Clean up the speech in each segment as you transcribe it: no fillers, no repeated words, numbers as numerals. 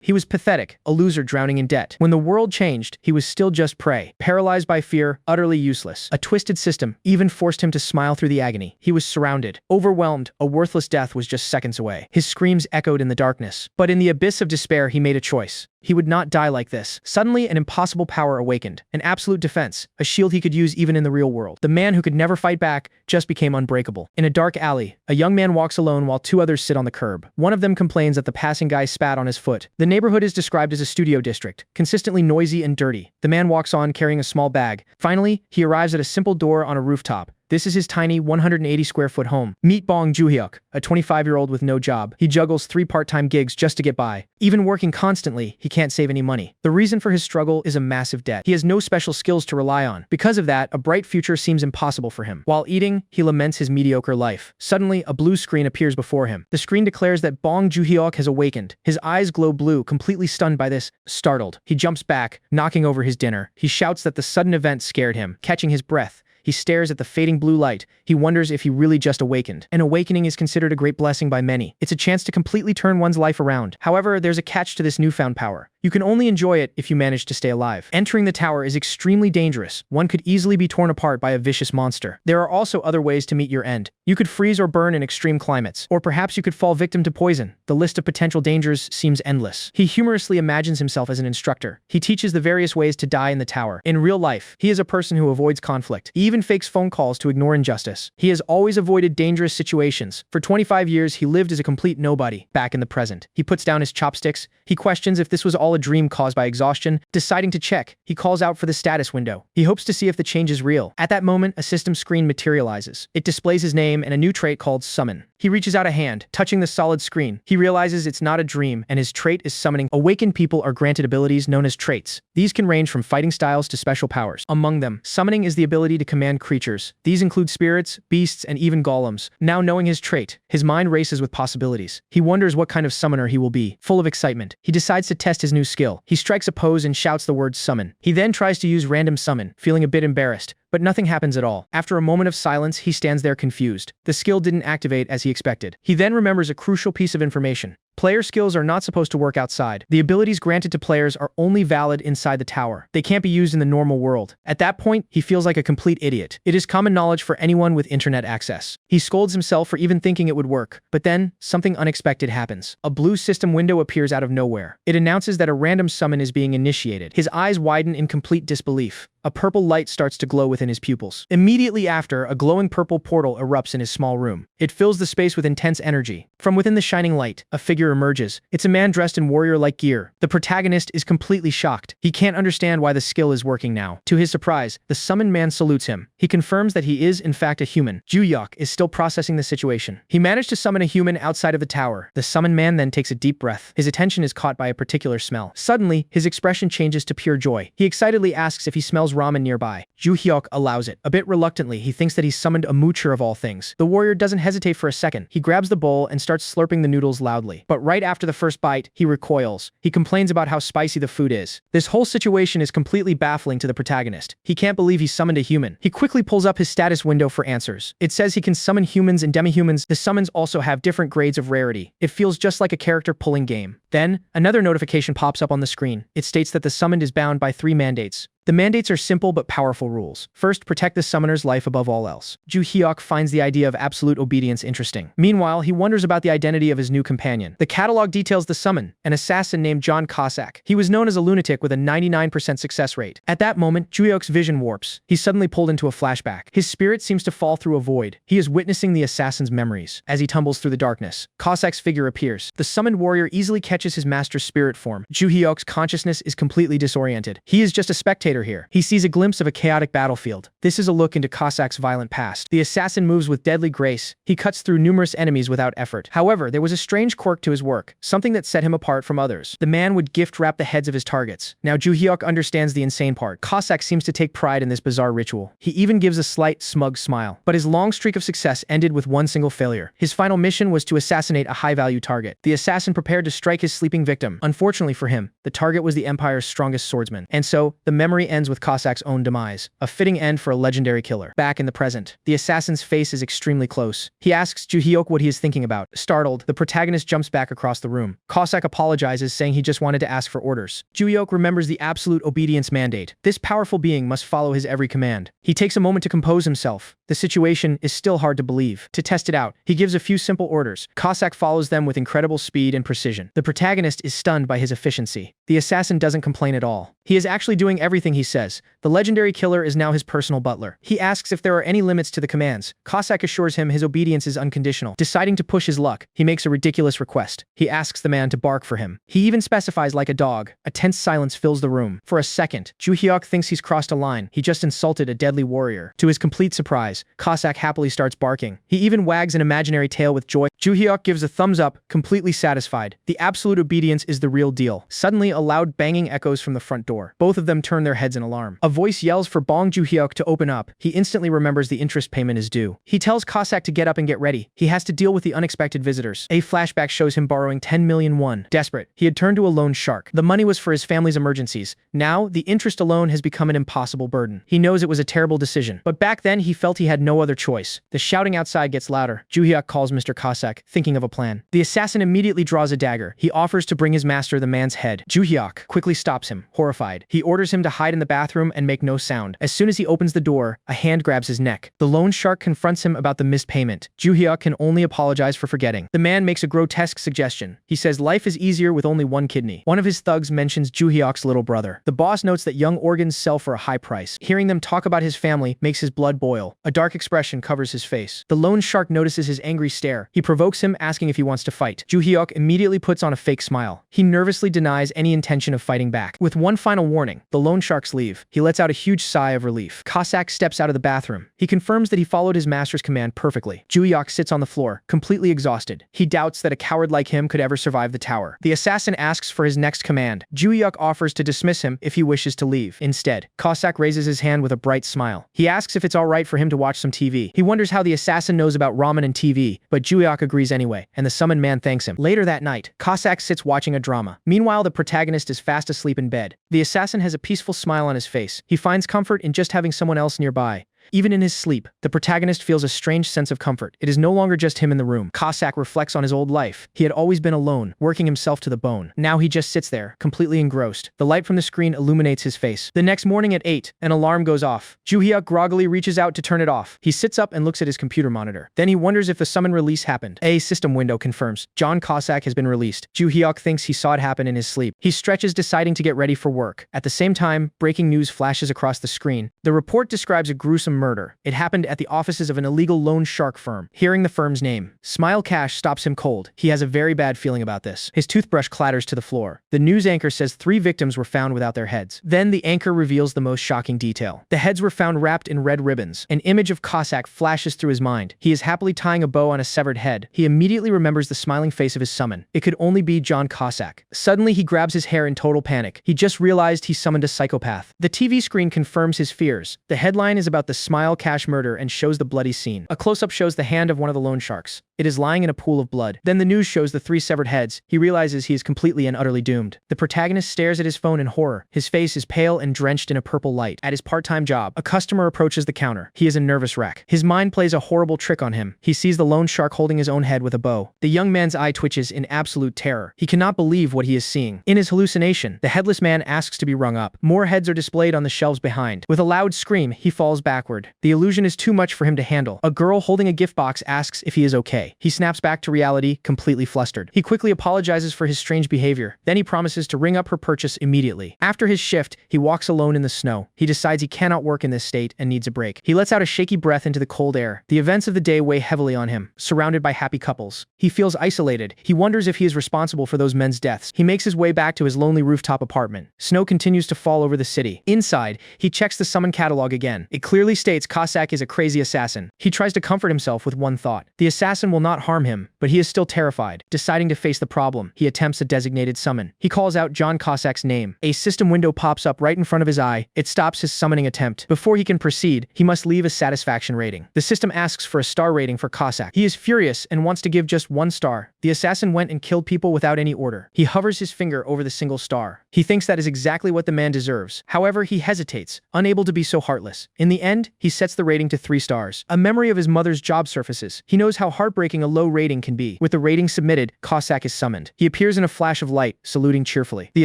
He was pathetic, a loser drowning in debt. When the world changed, he was still just prey, paralyzed by fear, utterly useless. A twisted system even forced him to smile through the agony. He was surrounded, overwhelmed, a worthless death was just seconds away. His screams echoed in the darkness. But in the abyss of despair, he made a choice. He would not die like this. Suddenly, an impossible power awakened. An absolute defense. A shield he could use even in the real world. The man who could never fight back just became unbreakable. In a dark alley, a young man walks alone while two others sit on the curb. One of them complains that the passing guy spat on his foot. The neighborhood is described as a studio district, consistently noisy and dirty. The man walks on carrying a small bag. Finally, he arrives at a simple door on a rooftop. This is his tiny 180 square foot home. Meet Bong Juhyeok, a 25-year-old with no job. He juggles 3 part-time gigs just to get by. Even working constantly, he can't save any money. The reason for his struggle is a massive debt. He has no special skills to rely on. Because of that, a bright future seems impossible for him. While eating, he laments his mediocre life. Suddenly, a blue screen appears before him. The screen declares that Bong Juhyeok has awakened. His eyes glow blue, completely stunned by this. Startled, he jumps back, knocking over his dinner. He shouts that the sudden event scared him, catching his breath. He stares at the fading blue light. He wonders if he really just awakened. An awakening is considered a great blessing by many. It's a chance to completely turn one's life around. However, there's a catch to this newfound power. You can only enjoy it if you manage to stay alive. Entering the tower is extremely dangerous. One could easily be torn apart by a vicious monster. There are also other ways to meet your end. You could freeze or burn in extreme climates, or perhaps you could fall victim to poison. The list of potential dangers seems endless. He humorously imagines himself as an instructor. He teaches the various ways to die in the tower. In real life, he is a person who avoids conflict. He even fakes phone calls to ignore injustice. He has always avoided dangerous situations. For 25 years, he lived as a complete nobody, back in the present. He puts down his chopsticks. He questions if this was all a dream caused by exhaustion. Deciding to check, he calls out for the status window. He hopes to see if the change is real. At that moment, a system screen materializes. It displays his name and a new trait called Summon. He reaches out a hand, touching the solid screen. He realizes it's not a dream, and his trait is summoning. Awakened people are granted abilities known as traits. These can range from fighting styles to special powers. Among them, summoning is the ability to command creatures. These include spirits, beasts, and even golems. Now knowing his trait, his mind races with possibilities. He wonders what kind of summoner he will be. Full of excitement, he decides to test his new skill. He strikes a pose and shouts the word summon. He then tries to use random summon, feeling a bit embarrassed. But nothing happens at all. After a moment of silence, he stands there confused. The skill didn't activate as he expected. He then remembers a crucial piece of information. Player skills are not supposed to work outside. The abilities granted to players are only valid inside the tower. They can't be used in the normal world. At that point, he feels like a complete idiot. It is common knowledge for anyone with internet access. He scolds himself for even thinking it would work. But then, something unexpected happens. A blue system window appears out of nowhere. It announces that a random summon is being initiated. His eyes widen in complete disbelief. A purple light starts to glow within his pupils. Immediately after, a glowing purple portal erupts in his small room. It fills the space with intense energy. From within the shining light, a figure emerges. It's a man dressed in warrior-like gear. The protagonist is completely shocked. He can't understand why the skill is working now. To his surprise, the summoned man salutes him. He confirms that he is, in fact, a human. Juhyeok is still processing the situation. He managed to summon a human outside of the tower. The summoned man then takes a deep breath. His attention is caught by a particular smell. Suddenly, his expression changes to pure joy. He excitedly asks if he smells ramen nearby. Juhyeok allows it. A bit reluctantly, he thinks that he's summoned a moocher of all things. The warrior doesn't hesitate for a second. He grabs the bowl and starts slurping the noodles loudly. But right after the first bite, he recoils. He complains about how spicy the food is. This whole situation is completely baffling to the protagonist. He can't believe he summoned a human. He quickly pulls up his status window for answers. It says he can summon humans and demi-humans. The summons also have different grades of rarity. It feels just like a character pulling game. Then, another notification pops up on the screen. It states that the summoned is bound by 3 mandates. The mandates are simple but powerful rules. First, protect the summoner's life above all else. Juhyeok finds the idea of absolute obedience interesting. Meanwhile, he wonders about the identity of his new companion. The catalog details the summon, an assassin named John Kasac. He was known as a lunatic with a 99% success rate. At that moment, Juhyeok's vision warps. He's suddenly pulled into a flashback. His spirit seems to fall through a void. He is witnessing the assassin's memories. As he tumbles through the darkness, Kasac's figure appears. The summoned warrior easily catches his master's spirit form. Juhyeok's consciousness is completely disoriented. He is just a spectator here. He sees a glimpse of a chaotic battlefield. This is a look into Kasac's violent past. The assassin moves with deadly grace. He cuts through numerous enemies without effort. However, there was a strange quirk to his work, something that set him apart from others. The man would gift-wrap the heads of his targets. Now Juhyeok understands the insane part. Kasac seems to take pride in this bizarre ritual. He even gives a slight, smug smile. But his long streak of success ended with one single failure. His final mission was to assassinate a high-value target. The assassin prepared to strike his his sleeping victim. Unfortunately for him, the target was the Empire's strongest swordsman. And so, the memory ends with Kasac's own demise, a fitting end for a legendary killer. Back in the present, the assassin's face is extremely close. He asks Juhyeok what he is thinking about. Startled, the protagonist jumps back across the room. Kasac apologizes, saying he just wanted to ask for orders. Juhyeok remembers the absolute obedience mandate. This powerful being must follow his every command. He takes a moment to compose himself. The situation is still hard to believe. To test it out, he gives a few simple orders. Kasac follows them with incredible speed and precision. The protagonist is stunned by his efficiency. The assassin doesn't complain at all. He is actually doing everything he says. The legendary killer is now his personal butler. He asks if there are any limits to the commands. Kasac assures him his obedience is unconditional. Deciding to push his luck, he makes a ridiculous request. He asks the man to bark for him. He even specifies like a dog. A tense silence fills the room. For a second, Juhyeok thinks he's crossed a line. He just insulted a deadly warrior. To his complete surprise, Kasac happily starts barking. He even wags an imaginary tail with joy. Juhyeok gives a thumbs up, completely satisfied. The absolute obedience is the real deal. Suddenly, a loud banging echoes from the front door. Both of them turn their heads in alarm. A voice yells for Bong Juhyeok to open up. He instantly remembers the interest payment is due. He tells Kasac to get up and get ready. He has to deal with the unexpected visitors. A flashback shows him borrowing 10 million won. Desperate, he had turned to a loan shark. The money was for his family's emergencies. Now, the interest alone has become an impossible burden. He knows it was a terrible decision. But back then, he felt he had no other choice. The shouting outside gets louder. Juhyeok calls Mr. Kasac, thinking of a plan. The assassin immediately draws a dagger. He offers to bring his master the man's head. Juhyeok quickly stops him, horrified. He orders him to hide in the bathroom and make no sound. As soon as he opens the door, a hand grabs his neck. The loan shark confronts him about the missed payment. Juhyeok can only apologize for forgetting. The man makes a grotesque suggestion. He says life is easier with only one kidney. One of his thugs mentions Juhyeok's little brother. The boss notes that young organs sell for a high price. Hearing them talk about his family makes his blood boil. A dark expression covers his face. The loan shark notices his angry stare. He provokes him, asking if he wants to fight. Juhyeok immediately puts on a fake smile. He nervously denies any intention of fighting back. With one final warning, the loan sharks leave. He lets out a huge sigh of relief. Kasac steps out of the bathroom. He confirms that he followed his master's command perfectly. Juhyeok sits on the floor, completely exhausted. He doubts that a coward like him could ever survive the tower. The assassin asks for his next command. Juhyeok offers to dismiss him if he wishes to leave. Instead, Kasac raises his hand with a bright smile. He asks if it's alright for him to watch some TV. He wonders how the assassin knows about ramen and TV, but Juhyeok agrees anyway, and the summoned man thanks him. Later that night, Kasac sits watching a drama. Meanwhile, the protagonist is fast asleep in bed. The assassin has a peaceful smile on his face. He finds comfort in just having someone else nearby. Even in his sleep, the protagonist feels a strange sense of comfort. It is no longer just him in the room. Kasac reflects on his old life. He had always been alone, working himself to the bone. Now he just sits there, completely engrossed. The light from the screen illuminates his face. The next morning at 8, an alarm goes off. Juhyeok groggily reaches out to turn it off. He sits up and looks at his computer monitor. Then he wonders if the summon release happened. A system window confirms. John Kasac has been released. Juhyeok thinks he saw it happen in his sleep. He stretches, deciding to get ready for work. At the same time, breaking news flashes across the screen. The report describes a gruesome murder. It happened at the offices of an illegal loan shark firm. Hearing the firm's name, Smile Cash stops him cold. He has a very bad feeling about this. His toothbrush clatters to the floor. The news anchor says 3 victims were found without their heads. Then the anchor reveals the most shocking detail. The heads were found wrapped in red ribbons. An image of Kasac flashes through his mind. He is happily tying a bow on a severed head. He immediately remembers the smiling face of his summon. It could only be John Kasac. Suddenly he grabs his hair in total panic. He just realized he summoned a psychopath. The TV screen confirms his fears. The headline is about the Smile Cash murder and shows the bloody scene. A close-up shows the hand of one of the loan sharks. It is lying in a pool of blood. Then the news shows the 3 severed heads. He realizes he is completely and utterly doomed. The protagonist stares at his phone in horror. His face is pale and drenched in a purple light. At his part-time job, a customer approaches the counter. He is a nervous wreck. His mind plays a horrible trick on him. He sees the loan shark holding his own head with a bow. The young man's eye twitches in absolute terror. He cannot believe what he is seeing. In his hallucination, the headless man asks to be rung up. More heads are displayed on the shelves behind. With a loud scream, he falls backward. The illusion is too much for him to handle. A girl holding a gift box asks if he is okay. He snaps back to reality, completely flustered. He quickly apologizes for his strange behavior. Then he promises to ring up her purchase immediately. After his shift, he walks alone in the snow. He decides he cannot work in this state and needs a break. He lets out a shaky breath into the cold air. The events of the day weigh heavily on him. Surrounded by happy couples, he feels isolated. He wonders if he is responsible for those men's deaths. He makes his way back to his lonely rooftop apartment. Snow continues to fall over the city. Inside, he checks the summon catalog again. It clearly states Kasac is a crazy assassin. He tries to comfort himself with one thought. The assassin will will not harm him, but he is still terrified. Deciding to face the problem, he attempts a designated summon. He calls out John Kasac's name. A system window pops up right in front of his eye. It stops his summoning attempt. Before he can proceed, he must leave a satisfaction rating. The system asks for a star rating for Kasac. He is furious and wants to give just 1 star. The assassin went and killed people without any order. He hovers his finger over the single star. He thinks that is exactly what the man deserves. However, he hesitates, unable to be so heartless. In the end, he sets the rating to 3 stars. A memory of his mother's job surfaces. He knows how heartbreaking a low rating can be. With the rating submitted, Kasac is summoned. He appears in a flash of light, saluting cheerfully. The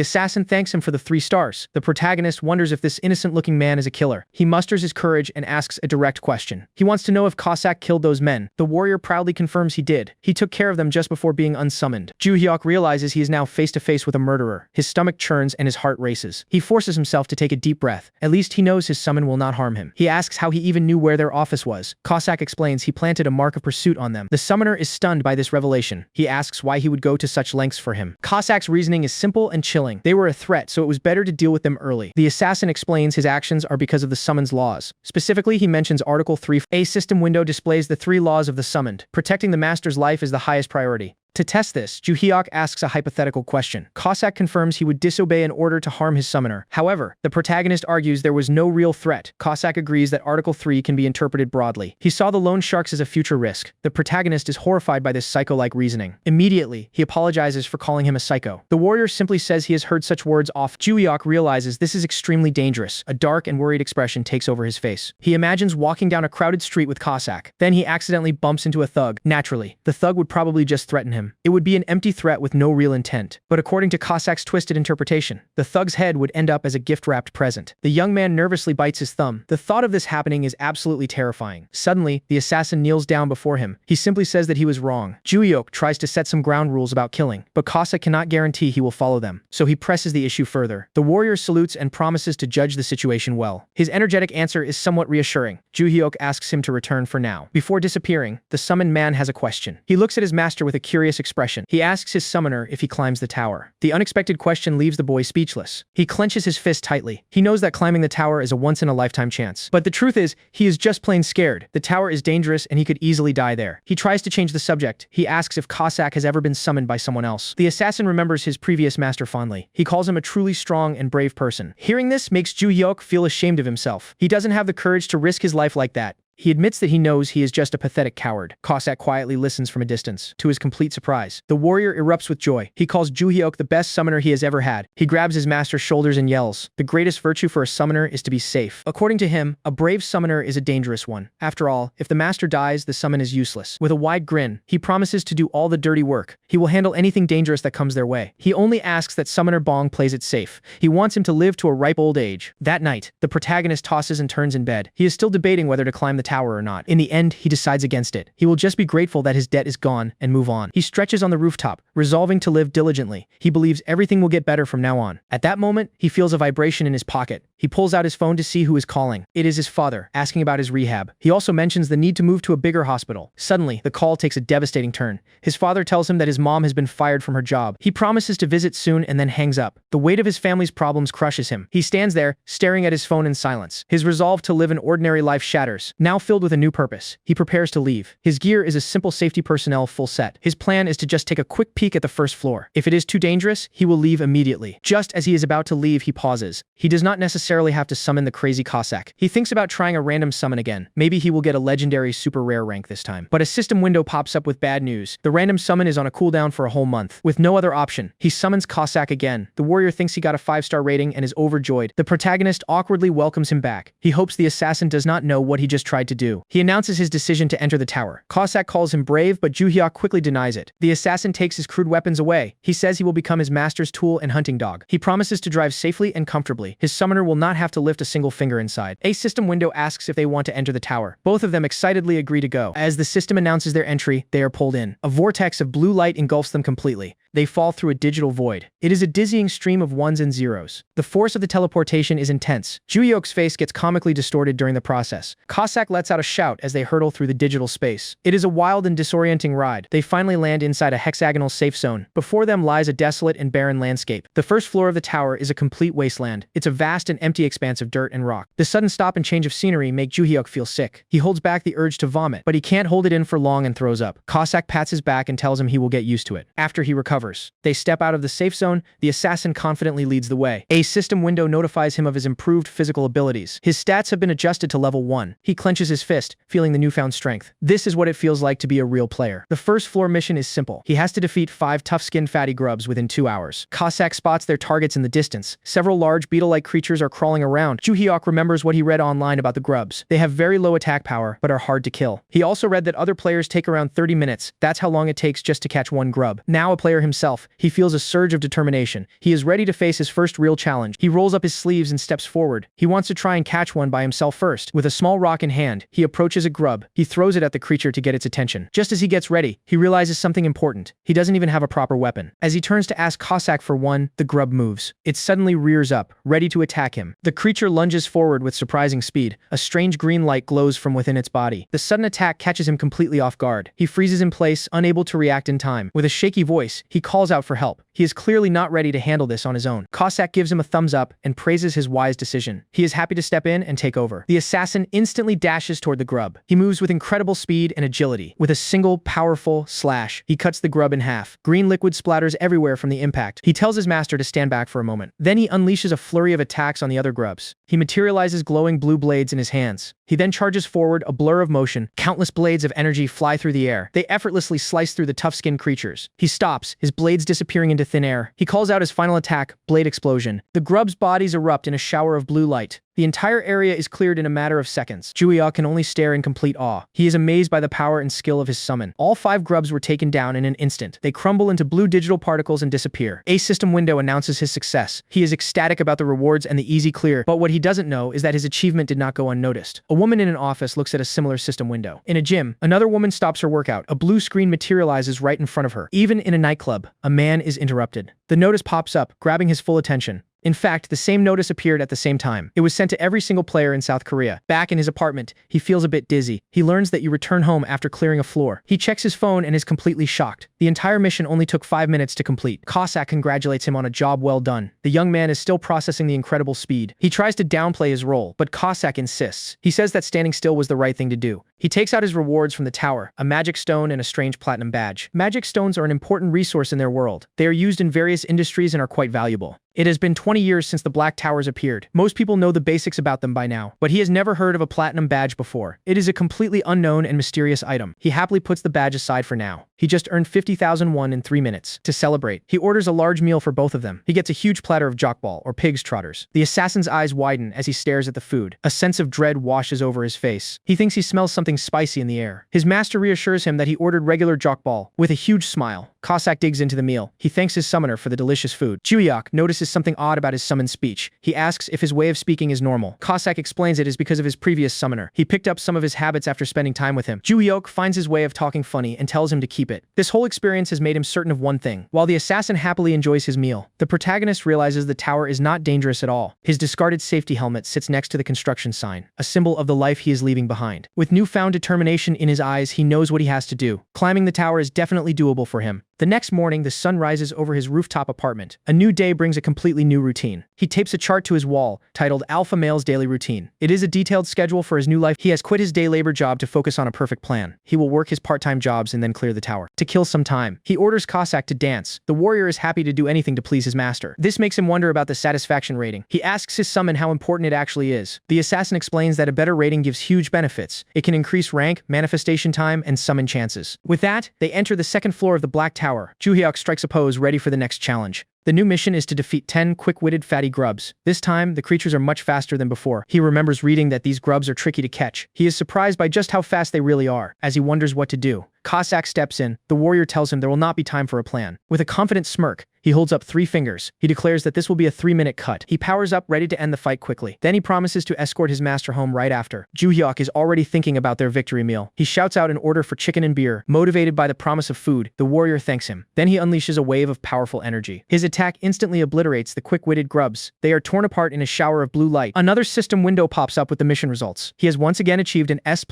assassin thanks him for the 3 stars. The protagonist wonders if this innocent-looking man is a killer. He musters his courage and asks a direct question. He wants to know if Kasac killed those men. The warrior proudly confirms he did. He took care of them just before being unsummoned. Juhyeok realizes he is now face-to-face with a murderer. His stomach churns and his heart races. He forces himself to take a deep breath. At least he knows his summon will not harm him. He asks how he even knew where their office was. Kasac explains he planted a mark of pursuit on them. The summoner is stunned by this revelation. He asks why he would go to such lengths for him. Kasac's reasoning is simple and chilling. They were a threat, so it was better to deal with them early. The assassin explains his actions are because of the summon's laws. Specifically, he mentions Article 3. A system window displays the 3 laws of the summoned. Protecting the master's life is the highest priority. To test this, Juhyeok asks a hypothetical question. Kasac confirms he would disobey an order to harm his summoner. However, the protagonist argues there was no real threat. Kasac agrees that Article 3 can be interpreted broadly. He saw the loan sharks as a future risk. The protagonist is horrified by this psycho-like reasoning. Immediately, he apologizes for calling him a psycho. The warrior simply says he has heard such words off. Juhyeok realizes this is extremely dangerous. A dark and worried expression takes over his face. He imagines walking down a crowded street with Kasac. Then he accidentally bumps into a thug. Naturally, the thug would probably just threaten him. It would be an empty threat with no real intent. But according to Kasac's twisted interpretation, the thug's head would end up as a gift-wrapped present. The young man nervously bites his thumb. The thought of this happening is absolutely terrifying. Suddenly, the assassin kneels down before him. He simply says that he was wrong. Juhyeok tries to set some ground rules about killing, but Kasac cannot guarantee he will follow them. So he presses the issue further. The warrior salutes and promises to judge the situation well. His energetic answer is somewhat reassuring. Juhyeok asks him to return for now. Before disappearing, the summoned man has a question. He looks at his master with a curious expression. He asks his summoner if he climbs the tower. The unexpected question leaves the boy speechless. He clenches his fist tightly. He knows that climbing the tower is a once-in-a-lifetime chance. But the truth is, he is just plain scared. The tower is dangerous and he could easily die there. He tries to change the subject. He asks if Kasac has ever been summoned by someone else. The assassin remembers his previous master fondly. He calls him a truly strong and brave person. Hearing this makes Juhyeok feel ashamed of himself. He doesn't have the courage to risk his life like that. He admits that he knows he is just a pathetic coward. Kasac quietly listens from a distance. To his complete surprise, the warrior erupts with joy. He calls Juhyeok the best summoner he has ever had. He grabs his master's shoulders and yells, "The greatest virtue for a summoner is to be safe." According to him, a brave summoner is a dangerous one. After all, if the master dies, the summon is useless. With a wide grin, he promises to do all the dirty work. He will handle anything dangerous that comes their way. He only asks that Summoner Bong plays it safe. He wants him to live to a ripe old age. That night, the protagonist tosses and turns in bed. He is still debating whether to climb the tower or not. In the end, he decides against it. He will just be grateful that his debt is gone and move on. He stretches on the rooftop, resolving to live diligently. He believes everything will get better from now on. At that moment, he feels a vibration in his pocket. He pulls out his phone to see who is calling. It is his father, asking about his rehab. He also mentions the need to move to a bigger hospital. Suddenly, the call takes a devastating turn. His father tells him that his mom has been fired from her job. He promises to visit soon and then hangs up. The weight of his family's problems crushes him. He stands there, staring at his phone in silence. His resolve to live an ordinary life shatters. Now filled with a new purpose, he prepares to leave. His gear is a simple safety personnel full set. His plan is to just take a quick peek at the first floor. If it is too dangerous, he will leave immediately. Just as he is about to leave, he pauses. He does not necessarily have to summon the crazy Kasac. He thinks about trying a random summon again. Maybe he will get a legendary super rare rank this time. But a system window pops up with bad news. The random summon is on a cooldown for a whole month. With no other option, he summons Kasac again. The warrior thinks he got a 5-star rating and is overjoyed. The protagonist awkwardly welcomes him back. He hopes the assassin does not know what he just tried to do. He announces his decision to enter the tower. Kasac calls him brave, but Juhyeok quickly denies it. The assassin takes his crude weapons away. He says he will become his master's tool and hunting dog. He promises to drive safely and comfortably. His summoner will not have to lift a single finger inside. A system window asks if they want to enter the tower. Both of them excitedly agree to go. As the system announces their entry, they are pulled in. A vortex of blue light engulfs them completely. They fall through a digital void. It is a dizzying stream of ones and zeros. The force of the teleportation is intense. Juhyeok's face gets comically distorted during the process. Kasac lets out a shout as they hurtle through the digital space. It is a wild and disorienting ride. They finally land inside a hexagonal safe zone. Before them lies a desolate and barren landscape. The first floor of the tower is a complete wasteland. It's a vast and empty expanse of dirt and rock. The sudden stop and change of scenery make Juhyeok feel sick. He holds back the urge to vomit, but he can't hold it in for long and throws up. Kasac pats his back and tells him he will get used to it. After he recovers, they step out of the safe zone. The assassin confidently leads the way. A system window notifies him of his improved physical abilities. His stats have been adjusted to level 1. He clenches his fist, feeling the newfound strength. This is what it feels like to be a real player. The first floor mission is simple. He has to defeat 5 tough-skinned fatty grubs within 2 hours. Kasac spots their targets in the distance. Several large beetle-like creatures are crawling around. Juhyeok remembers what he read online about the grubs. They have very low attack power, but are hard to kill. He also read that other players take around 30 minutes. That's how long it takes just to catch one grub. Now a player himself, he feels a surge of determination. He is ready to face his first real challenge. He rolls up his sleeves and steps forward. He wants to try and catch one by himself first. With a small rock in hand, he approaches a grub. He throws it at the creature to get its attention. Just as he gets ready, he realizes something important. He doesn't even have a proper weapon. As he turns to ask Kasac for one, the grub moves. It suddenly rears up, ready to attack him. The creature lunges forward with surprising speed. A strange green light glows from within its body. The sudden attack catches him completely off guard. He freezes in place, unable to react in time. With a shaky voice, he calls out for help. He is clearly not ready to handle this on his own. Kasac gives him a thumbs up and praises his wise decision. He is happy to step in and take over. The assassin instantly dashes toward the grub. He moves with incredible speed and agility. With a single, powerful slash, he cuts the grub in half. Green liquid splatters everywhere from the impact. He tells his master to stand back for a moment. Then he unleashes a flurry of attacks on the other grubs. He materializes glowing blue blades in his hands. He then charges forward, a blur of motion. Countless blades of energy fly through the air. They effortlessly slice through the tough-skinned creatures. He stops, his blades disappearing into thin air. He calls out his final attack, Blade Explosion. The grubs' bodies erupt in a shower of blue light. The entire area is cleared in a matter of seconds. Juhyeok can only stare in complete awe. He is amazed by the power and skill of his summon. All 5 grubs were taken down in an instant. They crumble into blue digital particles and disappear. A system window announces his success. He is ecstatic about the rewards and the easy clear, but what he doesn't know is that his achievement did not go unnoticed. A woman in an office looks at a similar system window. In a gym, another woman stops her workout. A blue screen materializes right in front of her. Even in a nightclub, a man is interrupted. The notice pops up, grabbing his full attention. In fact, the same notice appeared at the same time. It was sent to every single player in South Korea. Back in his apartment, he feels a bit dizzy. He learns that you return home after clearing a floor. He checks his phone and is completely shocked. The entire mission only took 5 minutes to complete. Kasac congratulates him on a job well done. The young man is still processing the incredible speed. He tries to downplay his role, but Kasac insists. He says that standing still was the right thing to do. He takes out his rewards from the tower, a magic stone and a strange platinum badge. Magic stones are an important resource in their world. They are used in various industries and are quite valuable. It has been 20 years since the Black Towers appeared. Most people know the basics about them by now, but he has never heard of a platinum badge before. It is a completely unknown and mysterious item. He happily puts the badge aside for now. He just earned 50,000 won in 3 minutes. To celebrate, he orders a large meal for both of them. He gets a huge platter of jokbal, or pig's trotters. The assassin's eyes widen as he stares at the food. A sense of dread washes over his face. He thinks he smells something spicy in the air. His master reassures him that he ordered regular jokbal. With a huge smile, Kasac digs into the meal. He thanks his summoner for the delicious food. Juhyeok notices something odd about his summoned speech. He asks if his way of speaking is normal. Kasac explains it is because of his previous summoner. He picked up some of his habits after spending time with him. Juhyeok finds his way of talking funny and tells him to keep it. This whole experience has made him certain of one thing. While the assassin happily enjoys his meal, the protagonist realizes the tower is not dangerous at all. His discarded safety helmet sits next to the construction sign, a symbol of the life he is leaving behind. With newfound determination in his eyes, he knows what he has to do. Climbing the tower is definitely doable for him. The next morning, the sun rises over his rooftop apartment. A new day brings a completely new routine. He tapes a chart to his wall, titled Alpha Male's Daily Routine. It is a detailed schedule for his new life. He has quit his day labor job to focus on a perfect plan. He will work his part-time jobs and then clear the tower. To kill some time, he orders Kasac to dance. The warrior is happy to do anything to please his master. This makes him wonder about the satisfaction rating. He asks his summon how important it actually is. The assassin explains that a better rating gives huge benefits. It can increase rank, manifestation time, and summon chances. With that, they enter the second floor of the Black Tower. Juhyeok strikes a pose ready for the next challenge. The new mission is to defeat 10 quick-witted fatty grubs. This time, the creatures are much faster than before. He remembers reading that these grubs are tricky to catch. He is surprised by just how fast they really are. As he wonders what to do, Kasac steps in. The warrior tells him there will not be time for a plan. With a confident smirk, he holds up 3 fingers. He declares that this will be a 3-minute cut. He powers up, ready to end the fight quickly. Then he promises to escort his master home right after. Juhyeok is already thinking about their victory meal. He shouts out an order for chicken and beer. Motivated by the promise of food, the warrior thanks him. Then he unleashes a wave of powerful energy. His attack instantly obliterates the quick-witted grubs. They are torn apart in a shower of blue light. Another system window pops up with the mission results. He has once again achieved an S++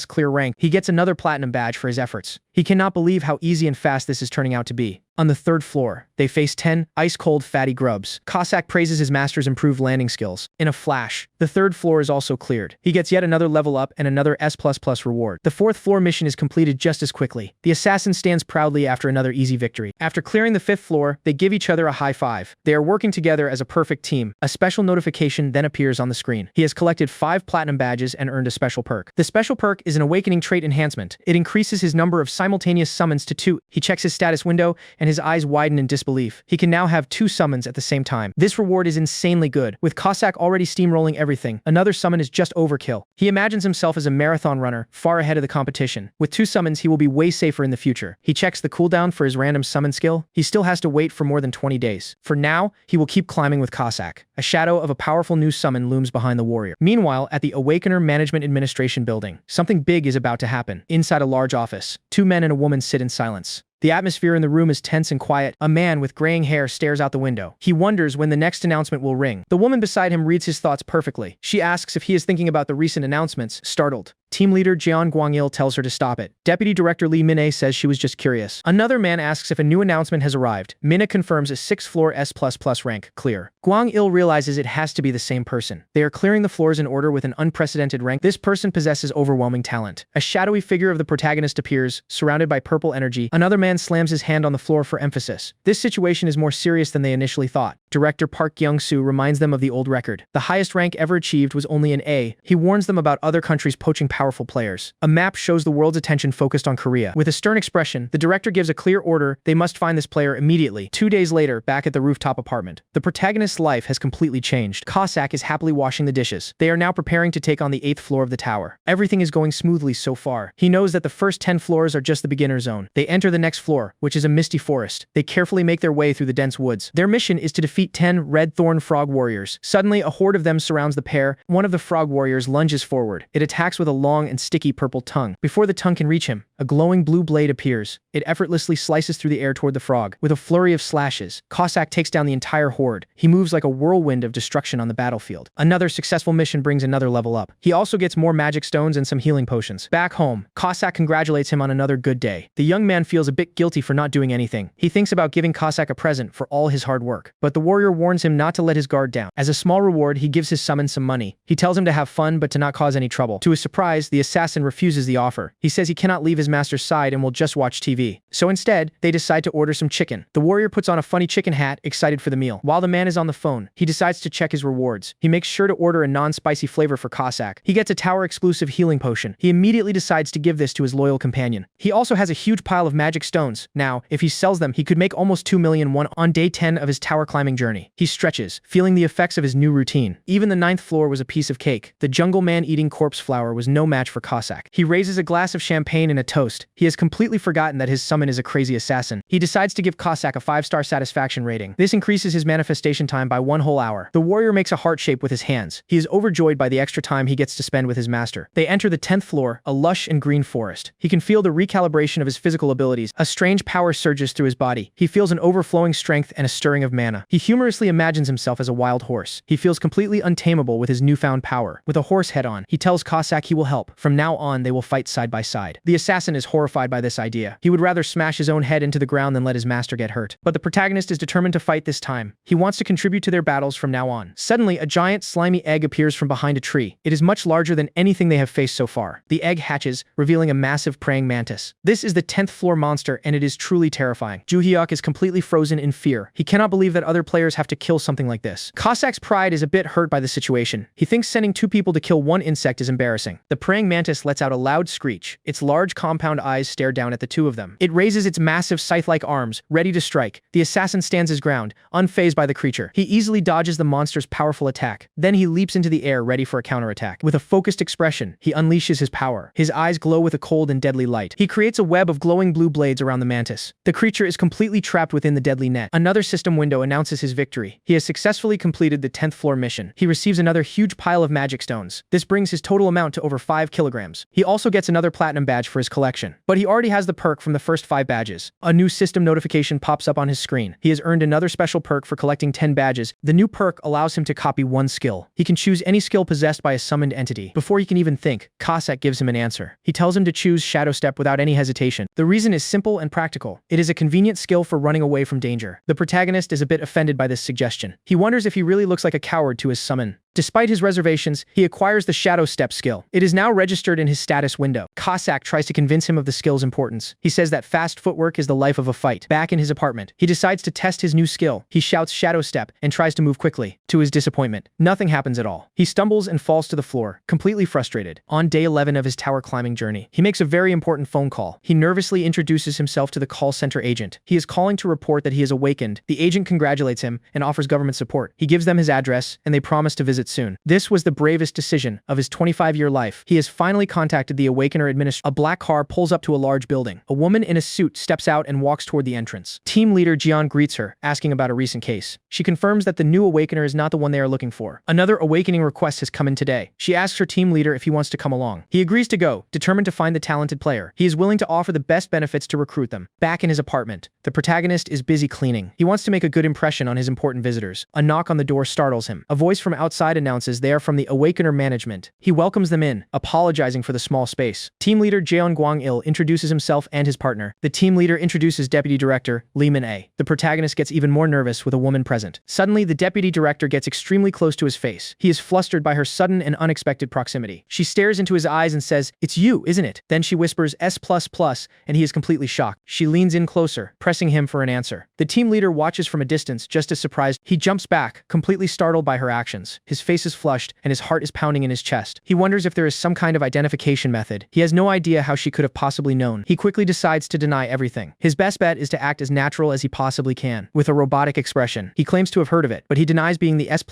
clear rank. He gets another platinum badge for his efforts. He cannot believe how easy and fast this is turning out to be. On the 3rd floor, they face 10 ice-cold fatty grubs. Kasac praises his master's improved landing skills. In a flash, the 3rd floor is also cleared. He gets yet another level up and another S++ reward. The 4th floor mission is completed just as quickly. The assassin stands proudly after another easy victory. After clearing the 5th floor, they give each other a high five. They are working together as a perfect team. A special notification then appears on the screen. He has collected 5 platinum badges and earned a special perk. The special perk is an awakening trait enhancement. It increases his number of simultaneous summons to 2. He checks his status window and his eyes widen in disbelief. He can now have 2 summons at the same time. This reward is insanely good. With Kasac already steamrolling everything, another summon is just overkill. He imagines himself as a marathon runner, far ahead of the competition. With 2 summons, he will be way safer in the future. He checks the cooldown for his random summon skill. He still has to wait for more than 20 days. For now, he will keep climbing with Kasac. A shadow of a powerful new summon looms behind the warrior. Meanwhile, at the Awakener Management Administration building, something big is about to happen. Inside a large office, 2 men and a woman sit in silence. The atmosphere in the room is tense and quiet. A man with graying hair stares out the window. He wonders when the next announcement will ring. The woman beside him reads his thoughts perfectly. She asks if he is thinking about the recent announcements. Startled, team leader Jeon Gwang-il tells her to stop it. Deputy Director Lee Min-ae says she was just curious. Another man asks if a new announcement has arrived. Min-ae confirms a 6th floor S++ rank clear. Gwang-il realizes it has to be the same person. They are clearing the floors in order with an unprecedented rank. This person possesses overwhelming talent. A shadowy figure of the protagonist appears, surrounded by purple energy. Another man slams his hand on the floor for emphasis. This situation is more serious than they initially thought. Director Park Kyung-soo reminds them of the old record. The highest rank ever achieved was only an A. He warns them about other countries poaching powerful players. A map shows the world's attention focused on Korea. With a stern expression, the director gives a clear order: they must find this player immediately. 2 days later, back at the rooftop apartment, the protagonist's life has completely changed. Kasac is happily washing the dishes. They are now preparing to take on the 8th floor of the tower. Everything is going smoothly so far. He knows that the first 10 floors are just the beginner zone. They enter the next floor, which is a misty forest. They carefully make their way through the dense woods. Their mission is to defeat 10 red thorn frog warriors. Suddenly, a horde of them surrounds the pair. One of the frog warriors lunges forward. It attacks with a long and sticky purple tongue. Before the tongue can reach him, a glowing blue blade appears. It effortlessly slices through the air toward the frog. With a flurry of slashes, Kasac takes down the entire horde. He moves like a whirlwind of destruction on the battlefield. Another successful mission brings another level up. He also gets more magic stones and some healing potions. Back home, Kasac congratulates him on another good day. The young man feels a bit guilty for not doing anything. He thinks about giving Kasac a present for all his hard work. But the warrior warns him not to let his guard down. As a small reward, he gives his summon some money. He tells him to have fun but to not cause any trouble. To his surprise, the assassin refuses the offer. He says he cannot leave his master's side and will just watch TV. So instead, they decide to order some chicken. The warrior puts on a funny chicken hat, excited for the meal. While the man is on the phone, he decides to check his rewards. He makes sure to order a non-spicy flavor for Kasac. He gets a tower-exclusive healing potion. He immediately decides to give this to his loyal companion. He also has a huge pile of magic stones. Now, if he sells them, he could make almost 2 million won on day 10 of his tower climbing journey. He stretches, feeling the effects of his new routine. Even the 9th floor was a piece of cake. The jungle man eating corpse flower was no match for Kasac. He raises a glass of champagne and a toast. He has completely forgotten that his summon is a crazy assassin. He decides to give Kasac a 5-star satisfaction rating. This increases his manifestation time by 1 whole hour. The warrior makes a heart shape with his hands. He is overjoyed by the extra time he gets to spend with his master. They enter the 10th floor, a lush and green forest. He can feel the recalibration of his physical abilities. A strange power surges through his body. He feels an overflowing strength and a stirring of mana. He humorously imagines himself as a wild horse. He feels completely untamable with his newfound power. With a horse head on, he tells Kasac he will help. From now on, they will fight side by side. The assassin is horrified by this idea. He would rather smash his own head into the ground than let his master get hurt. But the protagonist is determined to fight this time. He wants to contribute to their battles from now on. Suddenly, a giant slimy egg appears from behind a tree. It is much larger than anything they have faced so far. The egg hatches, revealing a massive praying mantis. This is the 10th floor monster, and it is truly terrifying. Juhyeok is completely frozen in fear. He cannot believe that other players have to kill something like this. Kasac's pride is a bit hurt by the situation. He thinks sending 2 people to kill 1 insect is embarrassing. The praying mantis lets out a loud screech. Its large compound eyes stare down at the two of them. It raises its massive scythe-like arms, ready to strike. The assassin stands his ground, unfazed by the creature. He easily dodges the monster's powerful attack. Then he leaps into the air, ready for a counterattack. With a focused expression, he unleashes his power. His eyes glow with a cold and deadly light. He creates a web of glowing blue blades around the mantis. The creature is completely trapped within the deadly net. Another system window announces his victory. He has successfully completed the 10th floor mission. He receives another huge pile of magic stones. This brings his total amount to over 5 kilograms. He also gets another platinum badge for his collection. But he already has the perk from the first 5 badges. A new system notification pops up on his screen. He has earned another special perk for collecting 10 badges. The new perk allows him to copy one skill. He can choose any skill possessed by a summoned entity. Before he can even think, Kasac gives him an answer. He tells him to choose Shadow Step without any hesitation. The reason is simple and practical. It is a convenient skill for running away from danger. The protagonist is a bit offended by this suggestion. He wonders if he really looks like a coward to his summon. Despite his reservations, he acquires the Shadow Step skill. It is now registered in his status window. Kasac tries to convince him of the skill's importance. He says that fast footwork is the life of a fight. Back in his apartment, he decides to test his new skill. He shouts Shadow Step and tries to move quickly. To his disappointment, nothing happens at all. He stumbles and falls to the floor, completely frustrated. On day 11 of his tower climbing journey, he makes a very important phone call. He nervously introduces himself to the call center agent. He is calling to report that he is awakened. The agent congratulates him and offers government support. He gives them his address, and they promise to visit soon. This was the bravest decision of his 25-year life. He has finally contacted the Awakener administrator. A black car pulls up to a large building. A woman in a suit steps out and walks toward the entrance. Team leader Jian greets her, asking about a recent case. She confirms that the new Awakener is not the one they are looking for. Another awakening request has come in today. She asks her team leader if he wants to come along. He agrees to go, determined to find the talented player. He is willing to offer the best benefits to recruit them. Back in his apartment, the protagonist is busy cleaning. He wants to make a good impression on his important visitors. A knock on the door startles him. A voice from outside announces they are from the Awakener management. He welcomes them in, apologizing for the small space. Team leader Jeon Gwang-il introduces himself and his partner. The team leader introduces deputy director Lee Min-ae. The protagonist gets even more nervous with a woman present. Suddenly, the deputy director gets extremely close to his face. He is flustered by her sudden and unexpected proximity. She stares into his eyes and says, "It's you, isn't it?" Then she whispers S++, and he is completely shocked. She leans in closer, pressing him for an answer. The team leader watches from a distance, just as surprised. He jumps back, completely startled by her actions. His face is flushed, and his heart is pounding in his chest. He wonders if there is some kind of identification method. He has no idea how she could have possibly known. He quickly decides to deny everything. His best bet is to act as natural as he possibly can, with a robotic expression. He claims to have heard of it, but he denies being the S++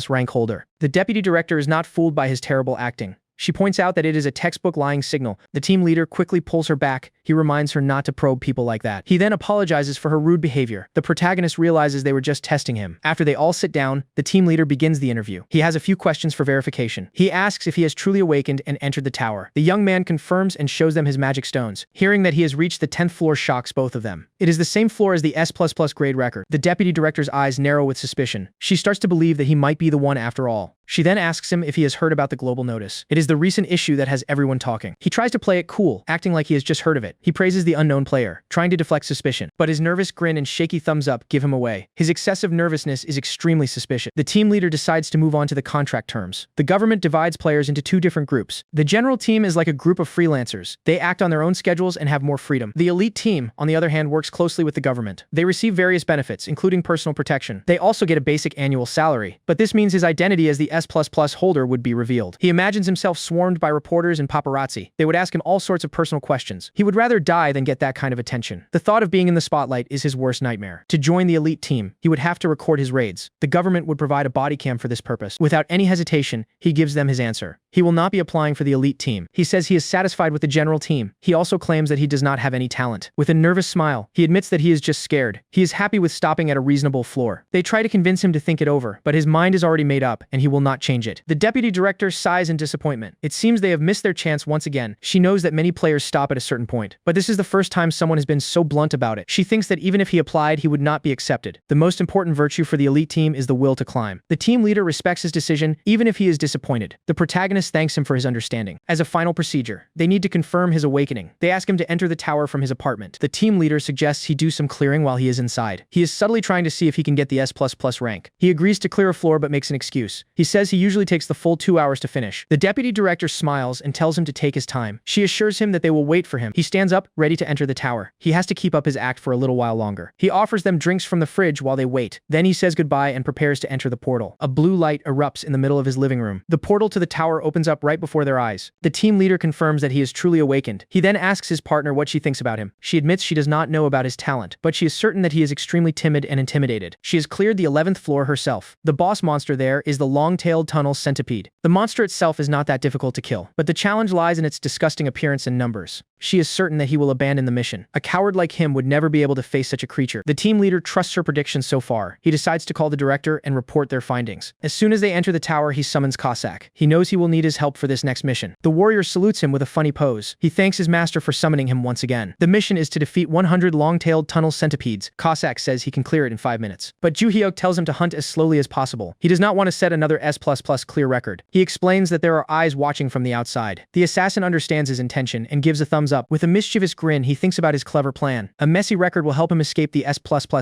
rank holder. The deputy director is not fooled by his terrible acting. She points out that it is a textbook lying signal. The team leader quickly pulls her back. He reminds her not to probe people like that. He then apologizes for her rude behavior. The protagonist realizes they were just testing him. After they all sit down, the team leader begins the interview. He has a few questions for verification. He asks if he has truly awakened and entered the tower. The young man confirms and shows them his magic stones. Hearing that he has reached the 10th floor shocks both of them. It is the same floor as the S++ grade record. The deputy director's eyes narrow with suspicion. She starts to believe that he might be the one after all. She then asks him if he has heard about the global notice. It is the recent issue that has everyone talking. He tries to play it cool, acting like he has just heard of it. He praises the unknown player, trying to deflect suspicion. But his nervous grin and shaky thumbs up give him away. His excessive nervousness is extremely suspicious. The team leader decides to move on to the contract terms. The government divides players into 2 different groups. The general team is like a group of freelancers. They act on their own schedules and have more freedom. The elite team, on the other hand, works closely with the government. They receive various benefits, including personal protection. They also get a basic annual salary. But this means his identity as the S++ holder would be revealed. He imagines himself swarmed by reporters and paparazzi. They would ask him all sorts of personal questions. He would rather die than get that kind of attention. The thought of being in the spotlight is his worst nightmare. To join the elite team, he would have to record his raids. The government would provide a body cam for this purpose. Without any hesitation, he gives them his answer. He will not be applying for the elite team. He says he is satisfied with the general team. He also claims that he does not have any talent. With a nervous smile, he admits that he is just scared. He is happy with stopping at a reasonable floor. They try to convince him to think it over, but his mind is already made up, and he will not change it. The deputy director sighs in disappointment. It seems they have missed their chance once again. She knows that many players stop at a certain point, but this is the first time someone has been so blunt about it. She thinks that even if he applied, he would not be accepted. The most important virtue for the elite team is the will to climb. The team leader respects his decision, even if he is disappointed. The protagonist thanks him for his understanding. As a final procedure, they need to confirm his awakening. They ask him to enter the tower from his apartment. The team leader suggests he do some clearing while he is inside. He is subtly trying to see if he can get the S++ rank. He agrees to clear a floor but makes an excuse. He says he usually takes the full 2 hours to finish. The deputy deputy director smiles and tells him to take his time. She assures him that they will wait for him. He stands up, ready to enter the tower. He has to keep up his act for a little while longer. He offers them drinks from the fridge while they wait. Then he says goodbye and prepares to enter the portal. A blue light erupts in the middle of his living room. The portal to the tower opens up right before their eyes. The team leader confirms that he is truly awakened. He then asks his partner what she thinks about him. She admits she does not know about his talent, but she is certain that he is extremely timid and intimidated. She has cleared the 11th floor herself. The boss monster there is the long-tailed tunnel centipede. The monster itself is not that difficult to kill, but the challenge lies in its disgusting appearance and numbers. She is certain that he will abandon the mission. A coward like him would never be able to face such a creature. The team leader trusts her predictions so far. He decides to call the director and report their findings. As soon as they enter the tower, he summons Kasac. He knows he will need his help for this next mission. The warrior salutes him with a funny pose. He thanks his master for summoning him once again. The mission is to defeat 100 long-tailed tunnel centipedes. Kasac says he can clear it in 5 minutes. But Juhyeok tells him to hunt as slowly as possible. He does not want to set another S++ clear record. He explains that there are eyes watching from the outside. The assassin understands his intention and gives a thumbs up. With a mischievous grin, he thinks about his clever plan. A messy record will help him escape the S++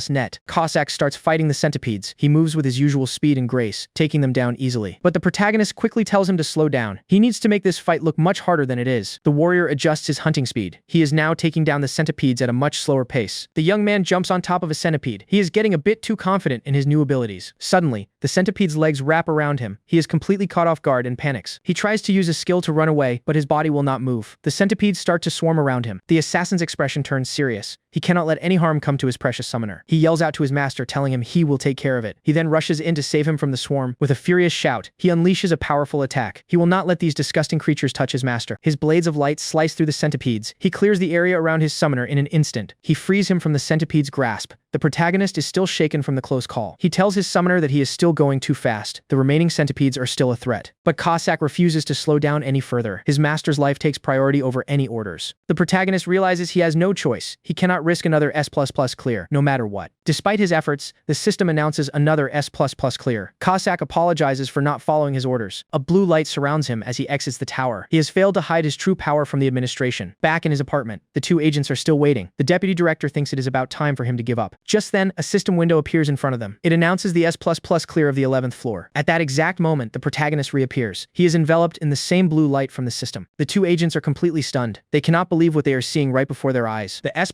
net. Kasac starts fighting the centipedes. He moves with his usual speed and grace, taking them down easily. But the protagonist quickly tells him to slow down. He needs to make this fight look much harder than it is. The warrior adjusts his hunting speed. He is now taking down the centipedes at a much slower pace. The young man jumps on top of a centipede. He is getting a bit too confident in his new abilities. Suddenly, the centipede's legs wrap around him. He is completely caught off guard and panics. He tries to use a skill to run away, but his body will not move. The centipedes start to swarm around him. The assassin's expression turns serious. He cannot let any harm come to his precious summoner. He yells out to his master, telling him he will take care of it. He then rushes in to save him from the swarm. With a furious shout, he unleashes a powerful attack. He will not let these disgusting creatures touch his master. His blades of light slice through the centipedes. He clears the area around his summoner in an instant. He frees him from the centipede's grasp. The protagonist is still shaken from the close call. He tells his summoner that he is still going too fast. The remaining centipedes are still a threat. But Kasac refuses to slow down any further. His master's life takes priority over any orders. The protagonist realizes he has no choice. He cannot risk another S++ clear, no matter what. Despite his efforts, the system announces another S++ clear. Kasac apologizes for not following his orders. A blue light surrounds him as he exits the tower. He has failed to hide his true power from the administration. Back in his apartment, the two agents are still waiting. The deputy director thinks it is about time for him to give up. Just then, a system window appears in front of them. It announces the S++ clear of the 11th floor. At that exact moment, the protagonist reappears. He is enveloped in the same blue light from the system. The two agents are completely stunned. They cannot believe what they are seeing right before their eyes. The S++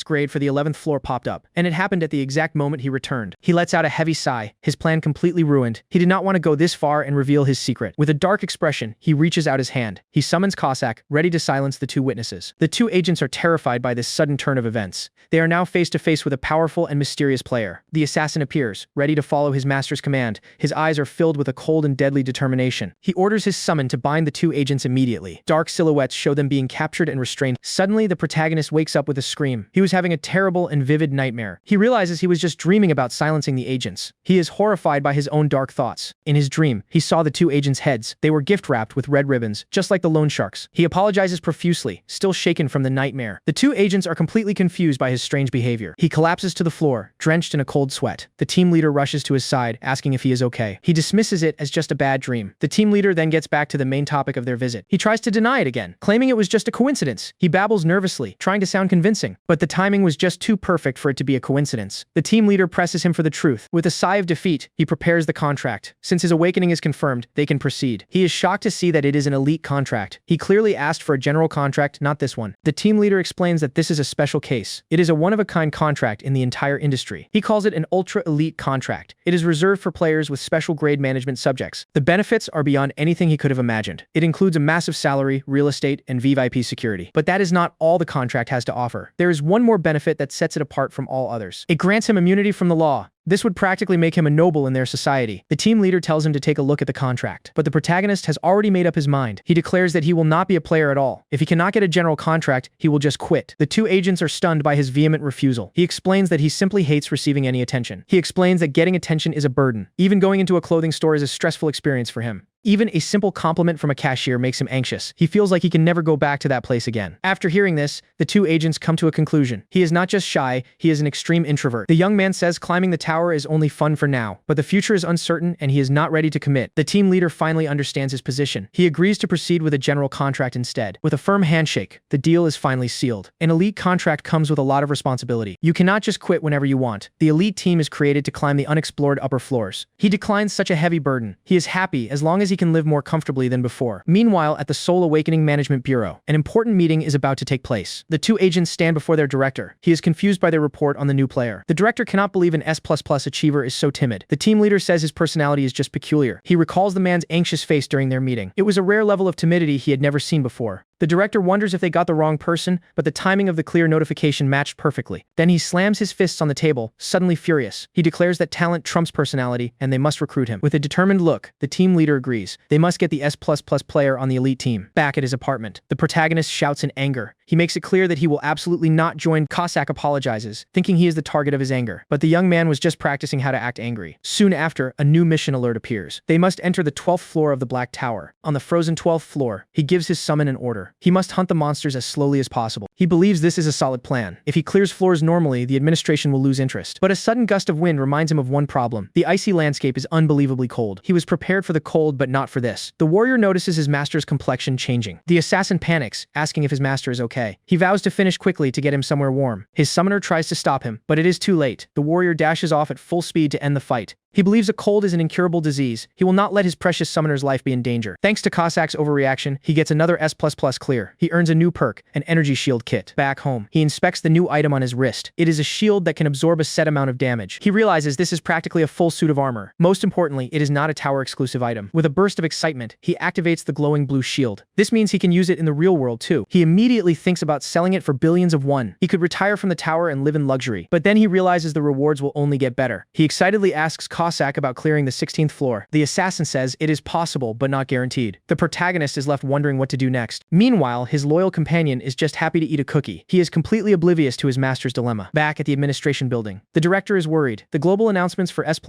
grade for the 11th floor popped up, and it happened at the exact moment he returned. He lets out a heavy sigh, his plan completely ruined. He did not want to go this far and reveal his secret. With a dark expression, he reaches out his hand. He summons Kasac, ready to silence the two witnesses. The two agents are terrified by this sudden turn of events. They are now face to face with a powerful and mysterious player. The assassin appears, ready to follow his master's command. His eyes are filled with a cold and deadly determination. He orders his summon to bind the two agents immediately. Dark silhouettes show them being captured and restrained. Suddenly, the protagonist wakes up with a scream. He was having a terrible and vivid nightmare. He realizes he was just dreaming about silencing the agents. He is horrified by his own dark thoughts. In his dream, he saw the two agents' heads. They were gift-wrapped with red ribbons, just like the loan sharks. He apologizes profusely, still shaken from the nightmare. The two agents are completely confused by his strange behavior. He collapses to the floor, drenched in a cold sweat. The team leader rushes to his side, asking if he is okay. He dismisses it as just a bad dream. The team leader then gets back to the main topic of their visit. He tries to deny it again, claiming it was just a coincidence. He babbles nervously, trying to sound convincing. But the timing was just too perfect for it to be a coincidence. The team leader presses him for the truth. With a sigh of defeat, he prepares the contract. Since his awakening is confirmed, they can proceed. He is shocked to see that it is an elite contract. He clearly asked for a general contract, not this one. The team leader explains that this is a special case. It is a one-of-a-kind contract in the entire industry. He calls it an ultra-elite contract. It is reserved for players with special grade management subjects. The benefits are beyond anything he could have imagined. It includes a massive salary, real estate, and VIP security. But that is not all the contract has to offer. There is one more benefit that sets it apart from all others. It grants him immunity from the law. This would practically make him a noble in their society. The team leader tells him to take a look at the contract, but the protagonist has already made up his mind. He declares that he will not be a player at all. If he cannot get a general contract, he will just quit. The two agents are stunned by his vehement refusal. He explains that he simply hates receiving any attention. He explains that getting attention is a burden. Even going into a clothing store is a stressful experience for him. Even a simple compliment from a cashier makes him anxious. He feels like he can never go back to that place again. After hearing this, the two agents come to a conclusion. He is not just shy, he is an extreme introvert. The young man says climbing the tower is only fun for now, but the future is uncertain and he is not ready to commit. The team leader finally understands his position. He agrees to proceed with a general contract instead. With a firm handshake, the deal is finally sealed. An elite contract comes with a lot of responsibility. You cannot just quit whenever you want. The elite team is created to climb the unexplored upper floors. He declines such a heavy burden. He is happy as long as he he can live more comfortably than before. Meanwhile, at the Soul Awakening Management Bureau, an important meeting is about to take place. The two agents stand before their director. He is confused by their report on the new player. The director cannot believe an S++ achiever is so timid. The team leader says his personality is just peculiar. He recalls the man's anxious face during their meeting. It was a rare level of timidity he had never seen before. The director wonders if they got the wrong person, but the timing of the clear notification matched perfectly. Then he slams his fists on the table, suddenly furious. He declares that talent trumps personality, and they must recruit him. With a determined look, the team leader agrees. They must get the S++ player on the elite team. Back at his apartment, the protagonist shouts in anger. He makes it clear that he will absolutely not join. Kasac apologizes, thinking he is the target of his anger. But the young man was just practicing how to act angry. Soon after, a new mission alert appears. They must enter the 12th floor of the Black Tower. On the frozen 12th floor, he gives his summon an order. He must hunt the monsters as slowly as possible. He believes this is a solid plan. If he clears floors normally, the administration will lose interest. But a sudden gust of wind reminds him of one problem. The icy landscape is unbelievably cold. He was prepared for the cold, but not for this. The warrior notices his master's complexion changing. The assassin panics, asking if his master is okay. He vows to finish quickly to get him somewhere warm. His summoner tries to stop him, but it is too late. The warrior dashes off at full speed to end the fight. He believes a cold is an incurable disease. He will not let his precious summoner's life be in danger. Thanks to Kasac's overreaction, he gets another S++ clear. He earns a new perk, an energy shield kit. Back home, he inspects the new item on his wrist. It is a shield that can absorb a set amount of damage. He realizes this is practically a full suit of armor. Most importantly, it is not a tower-exclusive item. With a burst of excitement, he activates the glowing blue shield. This means he can use it in the real world too. He immediately thinks about selling it for billions of won. He could retire from the tower and live in luxury. But then he realizes the rewards will only get better. He excitedly asks Kasac about clearing the 16th floor. The assassin says it is possible, but not guaranteed. The protagonist is left wondering what to do next. Meanwhile, his loyal companion is just happy to eat a cookie. He is completely oblivious to his master's dilemma. Back at the administration building, the director is worried. The global announcements for S++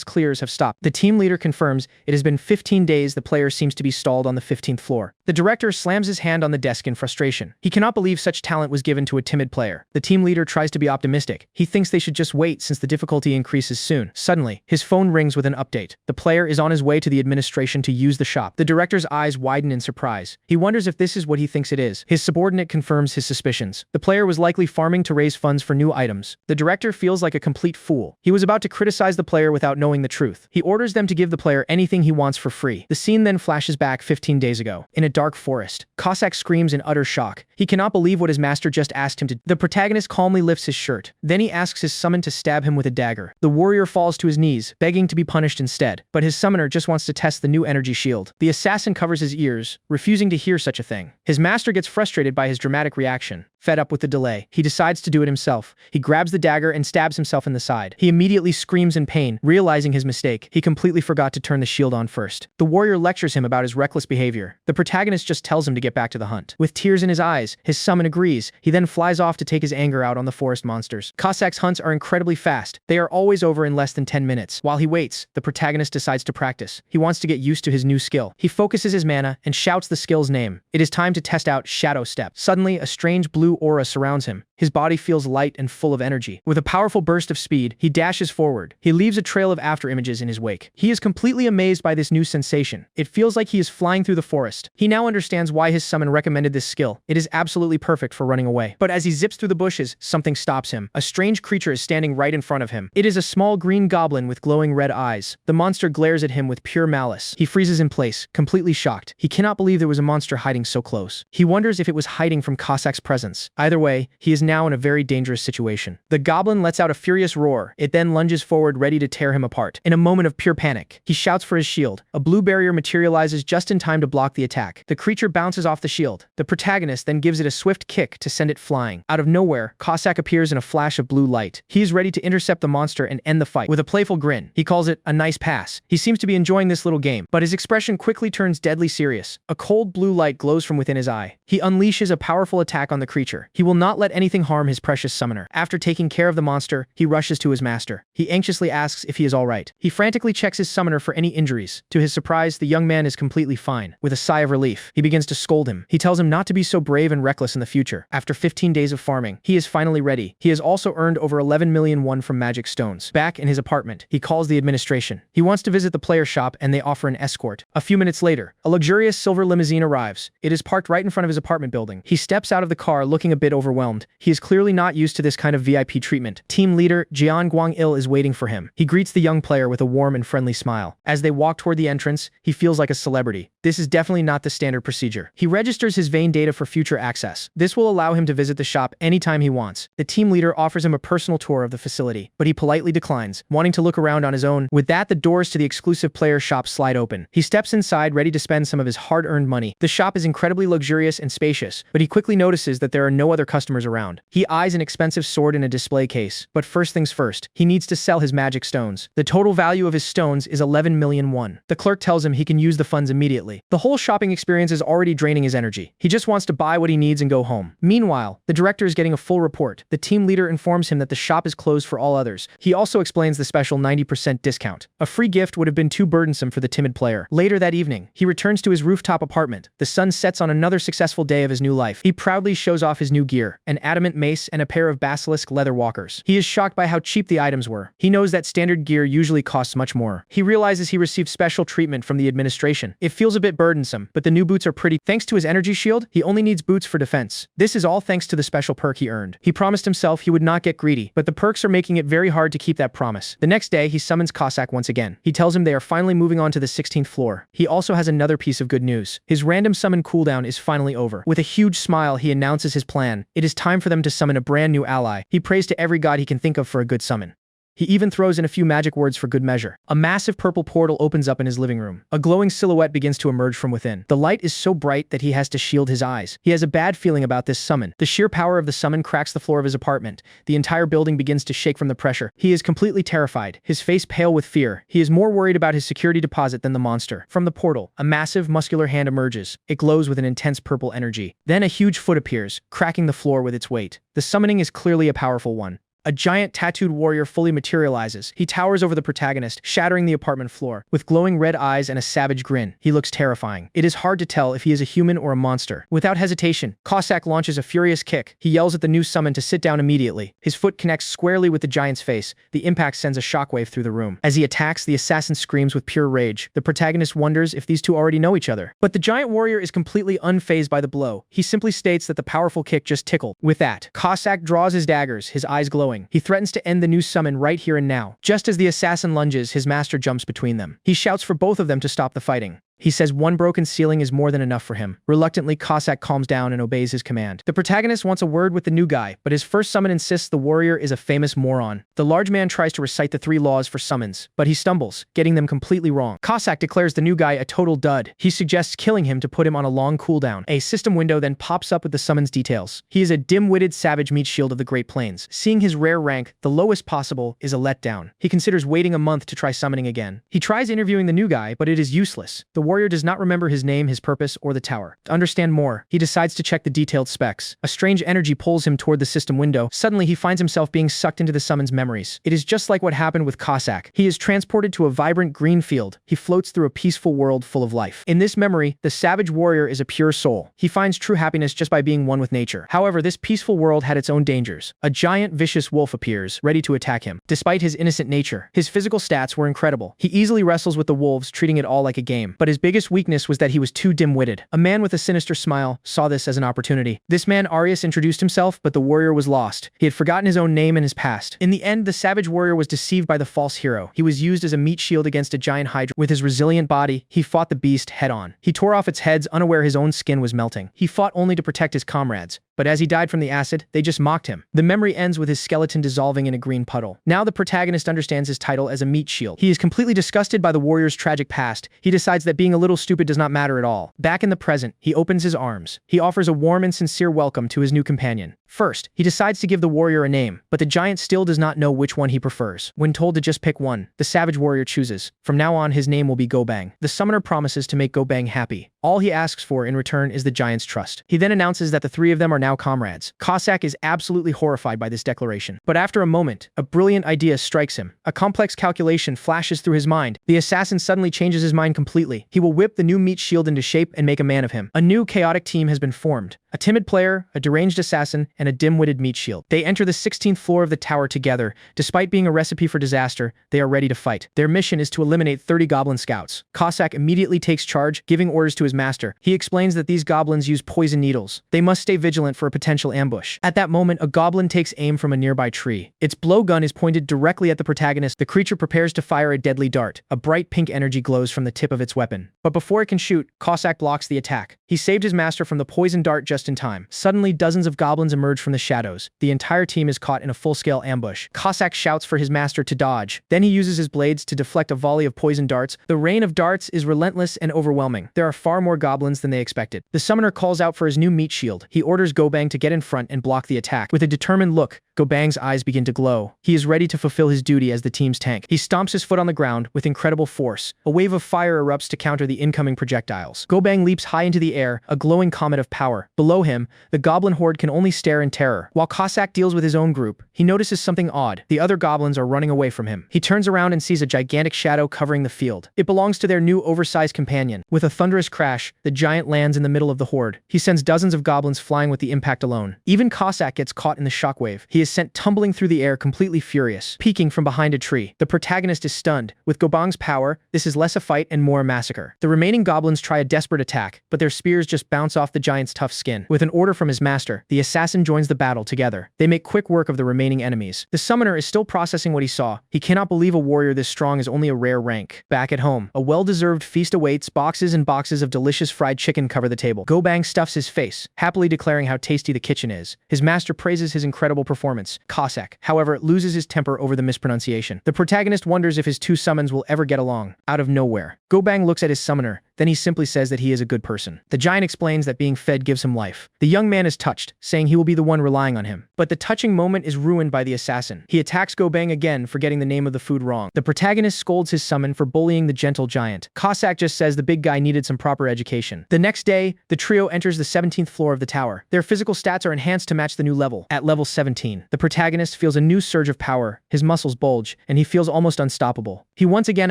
clears have stopped. The team leader confirms it has been 15 days. The player seems to be stalled on the 15th floor. The director slams his hand on the desk in frustration. He cannot believe such talent was given to a timid player. The team leader tries to be optimistic. He thinks they should just wait since the difficulty increases soon. Suddenly, his phone rings with an update. The player is on his way to the administration to use the shop. The director's eyes widen in surprise. He wonders if this is what he thinks it is. His subordinate confirms his suspicions. The player was likely farming to raise funds for new items. The director feels like a complete fool. He was about to criticize the player without knowing the truth. He orders them to give the player anything he wants for free. The scene then flashes back 15 days ago. In a dark forest, Kasac screams in utter shock. He cannot believe what his master just asked him to do. The protagonist calmly lifts his shirt. Then he asks his summon to stab him with a dagger. The warrior falls to his knees, begging to be punished instead. But his summoner just wants to test the new energy shield. The assassin covers his ears, refusing to hear such a thing. His master gets frustrated by his dramatic reaction. Fed up with the delay, he decides to do it himself. He grabs the dagger and stabs himself in the side. He immediately screams in pain, realizing his mistake. He completely forgot to turn the shield on first. The warrior lectures him about his reckless behavior. The protagonist just tells him to get back to the hunt. With tears in his eyes, his summon agrees. He then flies off to take his anger out on the forest monsters. Kasac's hunts are incredibly fast. They are always over in less than 10 minutes. While he waits, the protagonist decides to practice. He wants to get used to his new skill. He focuses his mana and shouts the skill's name. It is time to test out Shadow Step. Suddenly, a strange blue aura surrounds him. His body feels light and full of energy. With a powerful burst of speed, he dashes forward. He leaves a trail of afterimages in his wake. He is completely amazed by this new sensation. It feels like he is flying through the forest. He now understands why his summon recommended this skill. It is absolutely perfect for running away. But as he zips through the bushes, something stops him. A strange creature is standing right in front of him. It is a small green goblin with glowing red eyes. The monster glares at him with pure malice. He freezes in place, completely shocked. He cannot believe there was a monster hiding so close. He wonders if it was hiding from Kasac's presence. Either way, he is now in a very dangerous situation. The goblin lets out a furious roar. It then lunges forward, ready to tear him apart. In a moment of pure panic, he shouts for his shield. A blue barrier materializes just in time to block the attack. The creature bounces off the shield. The protagonist then gives it a swift kick to send it flying. Out of nowhere, Kasac appears in a flash of blue light. He is ready to intercept the monster and end the fight. With a playful grin, he calls it a nice pass. He seems to be enjoying this little game, but his expression quickly turns deadly serious. A cold blue light glows from within his eye. He unleashes a powerful attack on the creature. He will not let anything harm his precious summoner. After taking care of the monster, he rushes to his master. He anxiously asks if he is alright. He frantically checks his summoner for any injuries. To his surprise, the young man is completely fine. With a sigh of relief, he begins to scold him. He tells him not to be so brave and reckless in the future. After 15 days of farming, he is finally ready. He has also earned over 11 million won from magic stones. Back in his apartment, he calls the administration. He wants to visit the player shop and they offer an escort. A few minutes later, a luxurious silver limousine arrives. It is parked right in front of his apartment building. He steps out of the car looking looking a bit overwhelmed. He is clearly not used to this kind of VIP treatment. Team leader Jian Guang-il is waiting for him. He greets the young player with a warm and friendly smile. As they walk toward the entrance, he feels like a celebrity. This is definitely not the standard procedure. He registers his vein data for future access. This will allow him to visit the shop anytime he wants. The team leader offers him a personal tour of the facility, but he politely declines, wanting to look around on his own. With that, the doors to the exclusive player shop slide open. He steps inside, ready to spend some of his hard-earned money. The shop is incredibly luxurious and spacious, but he quickly notices that there are no other customers around. He eyes an expensive sword in a display case, but first things first, he needs to sell his magic stones. The total value of his stones is 11 million won. The clerk tells him he can use the funds immediately. The whole shopping experience is already draining his energy. He just wants to buy what he needs and go home. Meanwhile, the director is getting a full report. The team leader informs him that the shop is closed for all others. He also explains the special 90% discount. A free gift would have been too burdensome for the timid player. Later that evening, he returns to his rooftop apartment. The sun sets on another successful day of his new life. He proudly shows off his new gear, an adamant mace and a pair of basilisk leather walkers. He is shocked by how cheap the items were. He knows that standard gear usually costs much more. He realizes he received special treatment from the administration. It feels a bit burdensome, but the new boots are pretty. Thanks to his energy shield, he only needs boots for defense. This is all thanks to the special perk he earned. He promised himself he would not get greedy, but the perks are making it very hard to keep that promise. The next day, he summons Kasac once again. He tells him they are finally moving on to the 16th floor. He also has another piece of good news. His random summon cooldown is finally over. With a huge smile, he announces his plan. It is time for them to summon a brand new ally. He prays to every god he can think of for a good summon. He even throws in a few magic words for good measure. A massive purple portal opens up in his living room. A glowing silhouette begins to emerge from within. The light is so bright that he has to shield his eyes. He has a bad feeling about this summon. The sheer power of the summon cracks the floor of his apartment. The entire building begins to shake from the pressure. He is completely terrified, his face pale with fear. He is more worried about his security deposit than the monster. From the portal, a massive, muscular hand emerges. It glows with an intense purple energy. Then a huge foot appears, cracking the floor with its weight. The summoning is clearly a powerful one. A giant tattooed warrior fully materializes. He towers over the protagonist, shattering the apartment floor. With glowing red eyes and a savage grin, he looks terrifying. It is hard to tell if he is a human or a monster. Without hesitation, Kasac launches a furious kick. He yells at the new summon to sit down immediately. His foot connects squarely with the giant's face. The impact sends a shockwave through the room. As he attacks, the assassin screams with pure rage. The protagonist wonders if these two already know each other. But the giant warrior is completely unfazed by the blow. He simply states that the powerful kick just tickled. With that, Kasac draws his daggers, his eyes glowing. He threatens to end the new summon right here and now. Just as the assassin lunges, his master jumps between them. He shouts for both of them to stop the fighting. He says one broken ceiling is more than enough for him. Reluctantly, Kasac calms down and obeys his command. The protagonist wants a word with the new guy, but his first summon insists the warrior is a famous moron. The large man tries to recite the 3 laws for summons, but he stumbles, getting them completely wrong. Kasac declares the new guy a total dud. He suggests killing him to put him on a long cooldown. A system window then pops up with the summons details. He is a dim-witted savage meat shield of the Great Plains. Seeing his rare rank, the lowest possible, is a letdown. He considers waiting a month to try summoning again. He tries interviewing the new guy, but it is useless. The warrior does not remember his name, his purpose, or the tower. To understand more, he decides to check the detailed specs. A strange energy pulls him toward the system window. Suddenly, he finds himself being sucked into the summon's memories. It is just like what happened with Kasac. He is transported to a vibrant green field. He floats through a peaceful world full of life. In this memory, the savage warrior is a pure soul. He finds true happiness just by being one with nature. However, this peaceful world had its own dangers. A giant, vicious wolf appears, ready to attack him. Despite his innocent nature, his physical stats were incredible. He easily wrestles with the wolves, treating it all like a game. But his biggest weakness was that he was too dim-witted. A man with a sinister smile saw this as an opportunity. This man, Arius, introduced himself, but the warrior was lost. He had forgotten his own name and his past. In the end, the savage warrior was deceived by the false hero. He was used as a meat shield against a giant hydra. With his resilient body, he fought the beast head-on. He tore off its heads, unaware his own skin was melting. He fought only to protect his comrades. But as he died from the acid, they just mocked him. The memory ends with his skeleton dissolving in a green puddle. Now the protagonist understands his title as a meat shield. He is completely disgusted by the warrior's tragic past. He decides that being a little stupid does not matter at all. Back in the present, he opens his arms. He offers a warm and sincere welcome to his new companion. First, he decides to give the warrior a name, but the giant still does not know which one he prefers. When told to just pick one, the savage warrior chooses. From now on, his name will be Gobang. The summoner promises to make Gobang happy. All he asks for in return is the giant's trust. He then announces that the 3 of them are now comrades. Kasac is absolutely horrified by this declaration. But after a moment, a brilliant idea strikes him. A complex calculation flashes through his mind. The assassin suddenly changes his mind completely. He will whip the new meat shield into shape and make a man of him. A new chaotic team has been formed. A timid player, a deranged assassin, and a dim-witted meat shield. They enter the 16th floor of the tower together. Despite being a recipe for disaster, they are ready to fight. Their mission is to eliminate 30 goblin scouts. Kasac immediately takes charge, giving orders to his master. He explains that these goblins use poison needles. They must stay vigilant for a potential ambush. At that moment, a goblin takes aim from a nearby tree. Its blowgun is pointed directly at the protagonist. The creature prepares to fire a deadly dart. A bright pink energy glows from the tip of its weapon. But before it can shoot, Kasac blocks the attack. He saved his master from the poison dart just in time. Suddenly, dozens of goblins emerge from the shadows. The entire team is caught in a full-scale ambush. Kasac shouts for his master to dodge. Then he uses his blades to deflect a volley of poison darts. The rain of darts is relentless and overwhelming. There are far more goblins than they expected. The summoner calls out for his new meat shield. He orders Gobang to get in front and block the attack. With a determined look, Gobang's eyes begin to glow. He is ready to fulfill his duty as the team's tank. He stomps his foot on the ground with incredible force. A wave of fire erupts to counter the incoming projectiles. Gobang leaps high into the air, a glowing comet of power. Below him, the goblin horde can only stare in terror. While Kasac deals with his own group, he notices something odd. The other goblins are running away from him. He turns around and sees a gigantic shadow covering the field. It belongs to their new oversized companion. With a thunderous crash, the giant lands in the middle of the horde. He sends dozens of goblins flying with the impact alone. Even Kasac gets caught in the shockwave. He is sent tumbling through the air, completely furious, peeking from behind a tree. The protagonist is stunned. With Gobang's power, this is less a fight and more a massacre. The remaining goblins try a desperate attack, but their spears just bounce off the giant's tough skin. With an order from his master, the assassin joins the battle together. They make quick work of the remaining enemies. The summoner is still processing what he saw. He cannot believe a warrior this strong is only a rare rank. Back at home, a well-deserved feast awaits. Boxes and boxes of delicious fried chicken cover the table. Gobang stuffs his face, happily declaring how tasty the kitchen is. His master praises his incredible performance. Kasac, however, loses his temper over the mispronunciation. The protagonist wonders if his two summons will ever get along. Out of nowhere, Gobang looks at his summoner, then he simply says that he is a good person. The giant explains that being fed gives him life. The young man is touched, saying he will be the one relying on him. But the touching moment is ruined by the assassin. He attacks Gobang again for getting the name of the food wrong. The protagonist scolds his summon for bullying the gentle giant. Kasac just says the big guy needed some proper education. The next day, the trio enters the 17th floor of the tower. Their physical stats are enhanced to match the new level. At level 17, the protagonist feels a new surge of power. His muscles bulge, and he feels almost unstoppable. He once again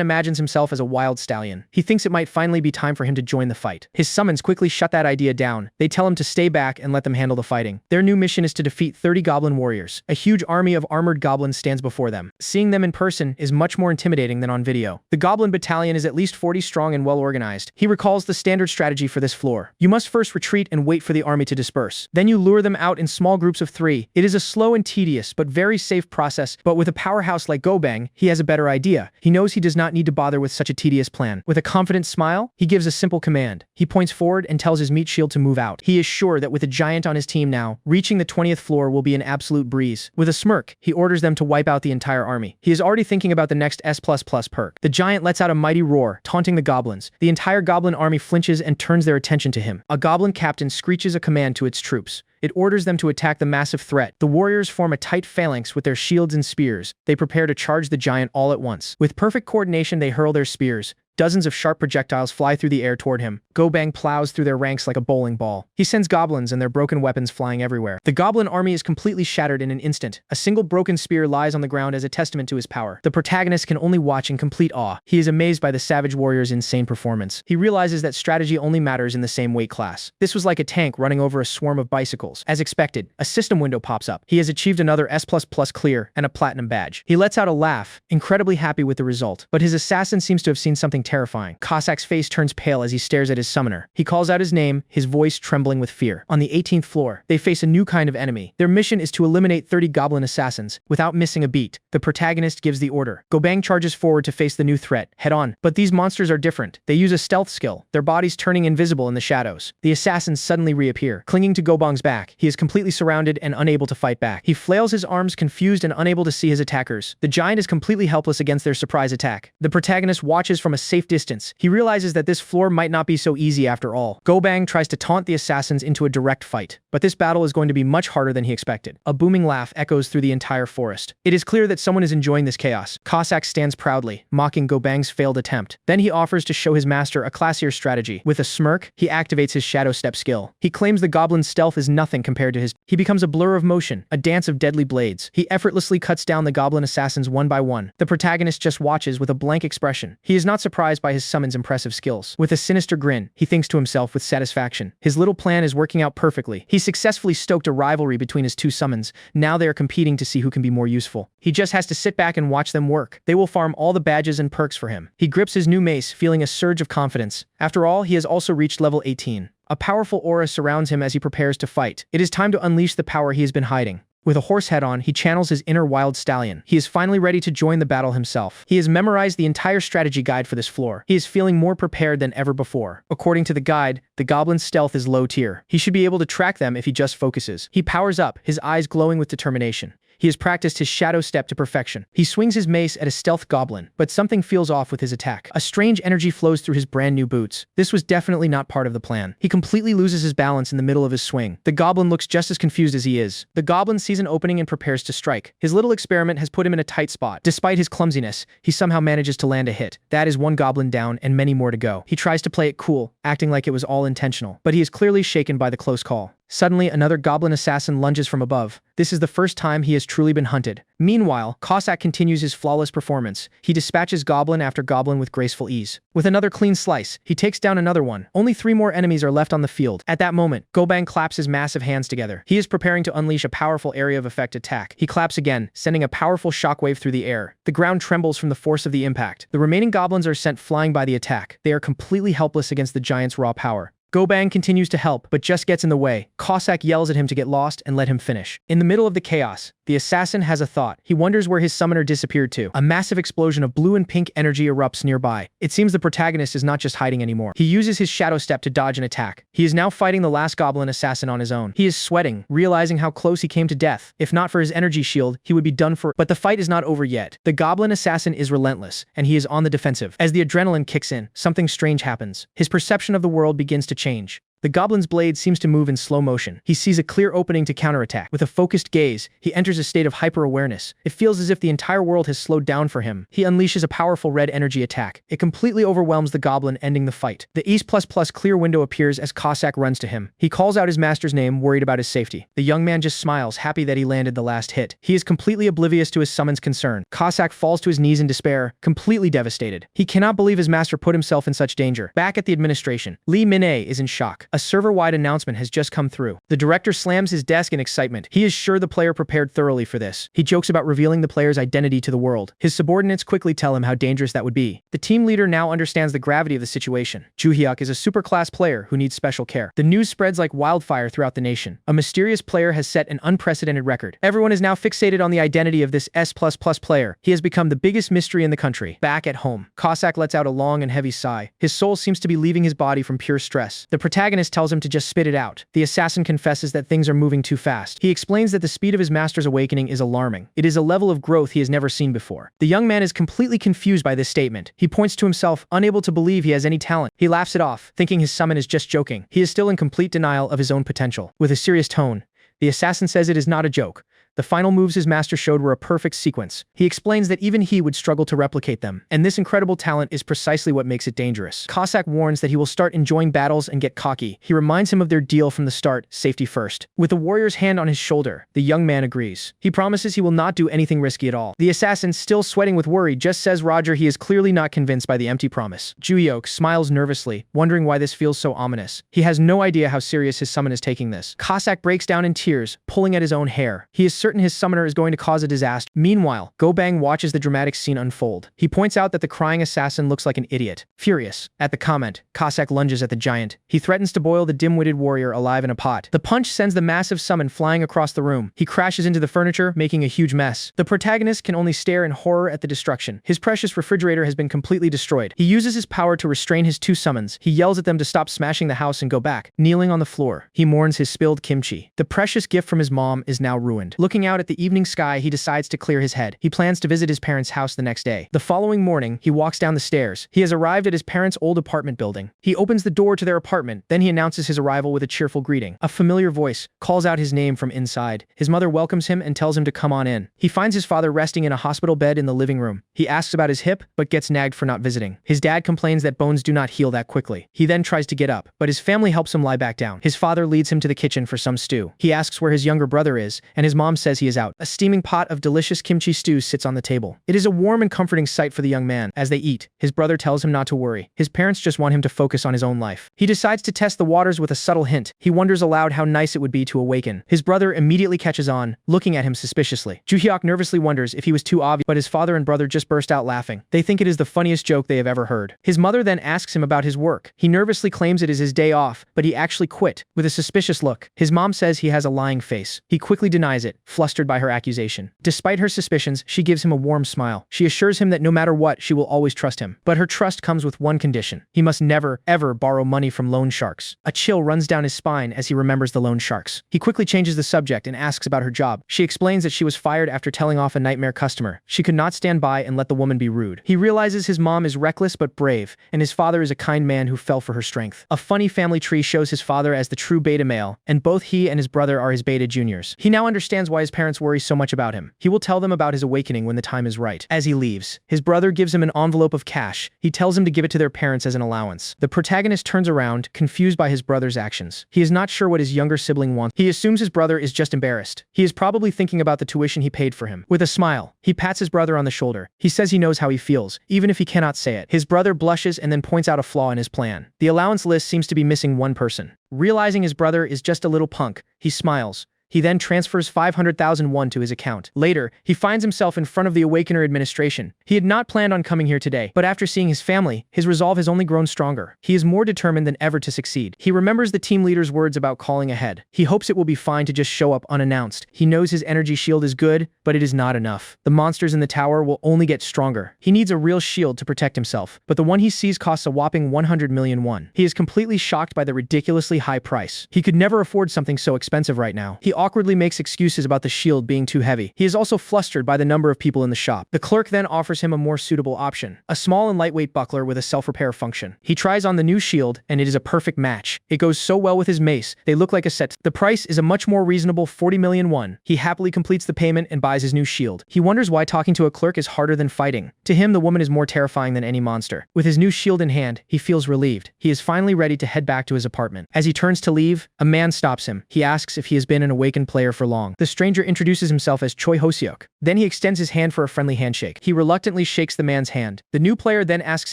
imagines himself as a wild stallion. He thinks it might finally be time for him to join the fight. His summons quickly shut that idea down. They tell him to stay back and let them handle the fighting. Their new mission is to defeat 30 goblin warriors. A huge army of armored goblins stands before them. Seeing them in person is much more intimidating than on video. The goblin battalion is at least 40 strong and well organized. He recalls the standard strategy for this floor. You must first retreat and wait for the army to disperse. Then you lure them out in small groups of 3. It is a slow and tedious but very safe process, but with a powerhouse like Gobang, he has a better idea. He knows he does not need to bother with such a tedious plan. With a confident smile, he gives a simple command. He points forward and tells his meat shield to move out. He is sure that with a giant on his team now, reaching the 20th floor will be an absolute breeze. With a smirk, he orders them to wipe out the entire army. He is already thinking about the next S++ perk. The giant lets out a mighty roar, taunting the goblins. The entire goblin army flinches and turns their attention to him. A goblin captain screeches a command to its troops. It orders them to attack the massive threat. The warriors form a tight phalanx with their shields and spears. They prepare to charge the giant all at once. With perfect coordination, they hurl their spears. Dozens of sharp projectiles fly through the air toward him. Gobang plows through their ranks like a bowling ball. He sends goblins and their broken weapons flying everywhere. The goblin army is completely shattered in an instant. A single broken spear lies on the ground as a testament to his power. The protagonist can only watch in complete awe. He is amazed by the savage warrior's insane performance. He realizes that strategy only matters in the same weight class. This was like a tank running over a swarm of bicycles. As expected, a system window pops up. He has achieved another S++ clear and a platinum badge. He lets out a laugh, incredibly happy with the result. But his assassin seems to have seen something terrifying. Kasac's face turns pale as he stares at his summoner. He calls out his name, his voice trembling with fear. On the 18th floor, they face a new kind of enemy. Their mission is to eliminate 30 goblin assassins without missing a beat. The protagonist gives the order. Gobang charges forward to face the new threat, head on. But these monsters are different. They use a stealth skill, their bodies turning invisible in the shadows. The assassins suddenly reappear, clinging to Gobang's back. He is completely surrounded and unable to fight back. He flails his arms, confused and unable to see his attackers. The giant is completely helpless against their surprise attack. The protagonist watches from a safe distance. He realizes that this floor might not be so easy after all. Gobang tries to taunt the assassins into a direct fight, but this battle is going to be much harder than he expected. A booming laugh echoes through the entire forest. It is clear that someone is enjoying this chaos. Kasac stands proudly, mocking Gobang's failed attempt. Then he offers to show his master a classier strategy. With a smirk, he activates his shadow step skill. He claims the goblin's stealth is nothing compared to his. He becomes a blur of motion, a dance of deadly blades. He effortlessly cuts down the goblin assassins one by one. The protagonist just watches with a blank expression. He is not surprised by his summon's impressive skills. With a sinister grin, giant, he thinks to himself with satisfaction. His little plan is working out perfectly. He successfully stoked a rivalry between his two summons. Now they are competing to see who can be more useful. He just has to sit back and watch them work. They will farm all the badges and perks for him. He grips his new mace, feeling a surge of confidence. After all, he has also reached level 18. A powerful aura surrounds him as he prepares to fight. It is time to unleash the power he has been hiding. With a horse head on, he channels his inner wild stallion. He is finally ready to join the battle himself. He has memorized the entire strategy guide for this floor. He is feeling more prepared than ever before. According to the guide, the goblin's stealth is low tier. He should be able to track them if he just focuses. He powers up, his eyes glowing with determination. He has practiced his shadow step to perfection. He swings his mace at a stealth goblin, but something feels off with his attack. A strange energy flows through his brand new boots. This was definitely not part of the plan. He completely loses his balance in the middle of his swing. The goblin looks just as confused as he is. The goblin sees an opening and prepares to strike. His little experiment has put him in a tight spot. Despite his clumsiness, he somehow manages to land a hit. That is one goblin down and many more to go. He tries to play it cool, acting like it was all intentional, but he is clearly shaken by the close call. Suddenly, another goblin assassin lunges from above. This is the first time he has truly been hunted. Meanwhile, Kasac continues his flawless performance. He dispatches goblin after goblin with graceful ease. With another clean slice, he takes down another one. Only 3 more enemies are left on the field. At that moment, Goblin claps his massive hands together. He is preparing to unleash a powerful area of effect attack. He claps again, sending a powerful shockwave through the air. The ground trembles from the force of the impact. The remaining goblins are sent flying by the attack. They are completely helpless against the giant's raw power. Goblin continues to help, but just gets in the way. Kasac yells at him to get lost and let him finish. In the middle of the chaos, the assassin has a thought. He wonders where his summoner disappeared to. A massive explosion of blue and pink energy erupts nearby. It seems the protagonist is not just hiding anymore. He uses his shadow step to dodge an attack. He is now fighting the last goblin assassin on his own. He is sweating, realizing how close he came to death. If not for his energy shield, he would be done for. But the fight is not over yet. The goblin assassin is relentless, and he is on the defensive. As the adrenaline kicks in, something strange happens. His perception of the world begins to change. The goblin's blade seems to move in slow motion. He sees a clear opening to counterattack. With a focused gaze, he enters a state of hyper-awareness. It feels as if the entire world has slowed down for him. He unleashes a powerful red energy attack. It completely overwhelms the goblin, ending the fight. The East++ clear window appears as Kasac runs to him. He calls out his master's name, worried about his safety. The young man just smiles, happy that he landed the last hit. He is completely oblivious to his summon's concern. Kasac falls to his knees in despair, completely devastated. He cannot believe his master put himself in such danger. Back at the administration, Lee Min-ae is in shock. A server-wide announcement has just come through. The director slams his desk in excitement. He is sure the player prepared thoroughly for this. He jokes about revealing the player's identity to the world. His subordinates quickly tell him how dangerous that would be. The team leader now understands the gravity of the situation. Juhyeok is a super-class player who needs special care. The news spreads like wildfire throughout the nation. A mysterious player has set an unprecedented record. Everyone is now fixated on the identity of this S++ player. He has become the biggest mystery in the country. Back at home, Kasac lets out a long and heavy sigh. His soul seems to be leaving his body from pure stress. The protagonist tells him to just spit it out. The assassin confesses that things are moving too fast. He explains that the speed of his master's awakening is alarming. It is a level of growth he has never seen before. The young man is completely confused by this statement. He points to himself, unable to believe he has any talent. He laughs it off, thinking his summon is just joking. He is still in complete denial of his own potential. With a serious tone, the assassin says it is not a joke. The final moves his master showed were a perfect sequence. He explains that even he would struggle to replicate them, and this incredible talent is precisely what makes it dangerous. Kasac warns that he will start enjoying battles and get cocky. He reminds him of their deal from the start, safety first. With the warrior's hand on his shoulder, the young man agrees. He promises he will not do anything risky at all. The assassin, still sweating with worry, just says Roger. He is clearly not convinced by the empty promise. Juhyeok smiles nervously, wondering why this feels so ominous. He has no idea how serious his summon is taking this. Kasac breaks down in tears, pulling at his own hair. He is certain his summoner is going to cause a disaster. Meanwhile, Goblin watches the dramatic scene unfold. He points out that the crying assassin looks like an idiot. Furious at the comment, Kasac lunges at the giant. He threatens to boil the dim-witted warrior alive in a pot. The punch sends the massive summon flying across the room. He crashes into the furniture, making a huge mess. The protagonist can only stare in horror at the destruction. His precious refrigerator has been completely destroyed. He uses his power to restrain his 2 summons. He yells at them to stop smashing the house and go back. Kneeling on the floor, he mourns his spilled kimchi. The precious gift from his mom is now ruined. Looking out at the evening sky, he decides to clear his head. He plans to visit his parents' house the next day. The following morning, he walks down the stairs. He has arrived at his parents' old apartment building. He opens the door to their apartment, then he announces his arrival with a cheerful greeting. A familiar voice calls out his name from inside. His mother welcomes him and tells him to come on in. He finds his father resting in a hospital bed in the living room. He asks about his hip, but gets nagged for not visiting. His dad complains that bones do not heal that quickly. He then tries to get up, but his family helps him lie back down. His father leads him to the kitchen for some stew. He asks where his younger brother is, and his mom says he is out. A steaming pot of delicious kimchi stew sits on the table. It is a warm and comforting sight for the young man. As they eat, his brother tells him not to worry. His parents just want him to focus on his own life. He decides to test the waters with a subtle hint. He wonders aloud how nice it would be to awaken. His brother immediately catches on, looking at him suspiciously. Juhyeok nervously wonders if he was too obvious, but his father and brother just burst out laughing. They think it is the funniest joke they have ever heard. His mother then asks him about his work. He nervously claims it is his day off, but he actually quit, with a suspicious look. His mom says he has a lying face. He quickly denies it, flustered by her accusation. Despite her suspicions, she gives him a warm smile. She assures him that no matter what, she will always trust him. But her trust comes with one condition. He must never, ever borrow money from loan sharks. A chill runs down his spine as he remembers the loan sharks. He quickly changes the subject and asks about her job. She explains that she was fired after telling off a nightmare customer. She could not stand by and let the woman be rude. He realizes his mom is reckless but brave, and his father is a kind man who fell for her strength. A funny family tree shows his father as the true beta male, and both he and his brother are his beta juniors. He now understands why his parents worry so much about him. He will tell them about his awakening when the time is right. As he leaves, his brother gives him an envelope of cash. He tells him to give it to their parents as an allowance. The protagonist turns around, confused by his brother's actions. He is not sure what his younger sibling wants. He assumes his brother is just embarrassed. He is probably thinking about the tuition he paid for him. With a smile, he pats his brother on the shoulder. He says he knows how he feels, even if he cannot say it. His brother blushes and then points out a flaw in his plan. The allowance list seems to be missing one person. Realizing his brother is just a little punk, he smiles. He then transfers 500,000 won to his account. Later, he finds himself in front of the Awakener administration. He had not planned on coming here today, but after seeing his family, his resolve has only grown stronger. He is more determined than ever to succeed. He remembers the team leader's words about calling ahead. He hopes it will be fine to just show up unannounced. He knows his energy shield is good, but it is not enough. The monsters in the tower will only get stronger. He needs a real shield to protect himself, but the one he sees costs a whopping 100 million won. He is completely shocked by the ridiculously high price. He could never afford something so expensive right now. He awkwardly makes excuses about the shield being too heavy. He is also flustered by the number of people in the shop. The clerk then offers him a more suitable option, a small and lightweight buckler with a self-repair function. He tries on the new shield, and it is a perfect match. It goes so well with his mace, they look like a set. The price is a much more reasonable 40 million won. He happily completes the payment and buys his new shield. He wonders why talking to a clerk is harder than fighting. To him, the woman is more terrifying than any monster. With his new shield in hand, he feels relieved. He is finally ready to head back to his apartment. As he turns to leave, a man stops him. He asks if he has been an awakened player for long. The stranger introduces himself as Choi Hoseok. Then he extends his hand for a friendly handshake. He reluctantly shakes the man's hand. The new player then asks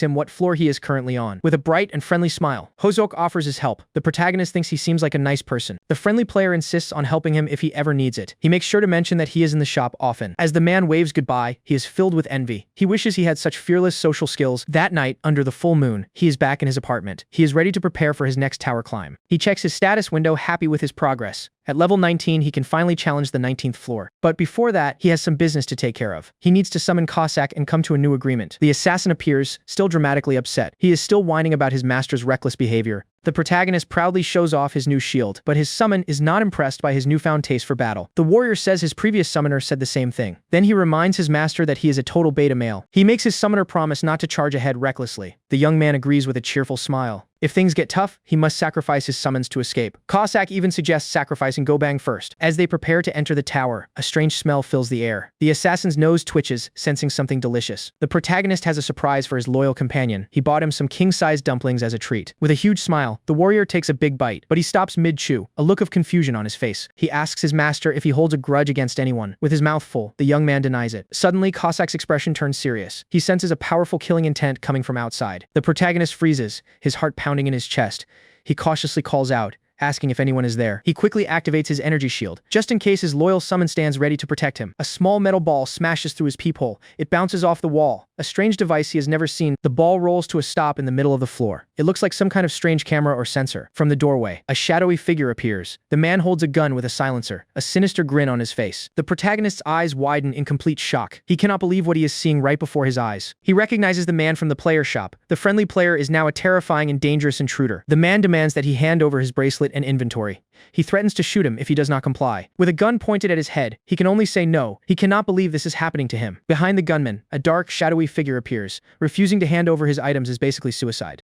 him what floor he is currently on. With a bright and friendly smile, Hoseok offers his help. The protagonist thinks he seems like a nice person. The friendly player insists on helping him if he ever needs it. He makes sure to mention that he is in the shop often. As the man waves goodbye, he is filled with envy. He wishes he had such fearless social skills. That night, under the full moon, he is back in his apartment. He is ready to prepare for his next tower climb. He checks his status window, happy with his progress. At level 19, he can finally challenge the 19th floor. But before that, he has some business to take care of. He needs to summon Kasac and come to a new agreement. The assassin appears, still dramatically upset. He is still whining about his master's reckless behavior. The protagonist proudly shows off his new shield, but his summon is not impressed by his newfound taste for battle. The warrior says his previous summoner said the same thing. Then he reminds his master that he is a total beta male. He makes his summoner promise not to charge ahead recklessly. The young man agrees with a cheerful smile. If things get tough, he must sacrifice his summons to escape. Kasac even suggests sacrificing Gobang first. As they prepare to enter the tower, a strange smell fills the air. The assassin's nose twitches, sensing something delicious. The protagonist has a surprise for his loyal companion. He bought him some king-sized dumplings as a treat. With a huge smile, the warrior takes a big bite, but he stops mid-chew, a look of confusion on his face. He asks his master if he holds a grudge against anyone. With his mouth full, the young man denies it. Suddenly, Kasac's expression turns serious. He senses a powerful killing intent coming from outside. The protagonist freezes, his heart pounding in his chest. He cautiously calls out, asking if anyone is there. He quickly activates his energy shield, just in case his loyal summon stands ready to protect him. A small metal ball smashes through his peephole. It bounces off the wall, a strange device he has never seen. The ball rolls to a stop in the middle of the floor. It looks like some kind of strange camera or sensor. From the doorway, a shadowy figure appears. The man holds a gun with a silencer, a sinister grin on his face. The protagonist's eyes widen in complete shock. He cannot believe what he is seeing right before his eyes. He recognizes the man from the player shop. The friendly player is now a terrifying and dangerous intruder. The man demands that he hand over his bracelet and inventory. He threatens to shoot him if he does not comply. With a gun pointed at his head, he can only say no. He cannot believe this is happening to him. Behind the gunman, a dark, shadowy figure appears. Refusing to hand over his items is basically suicide.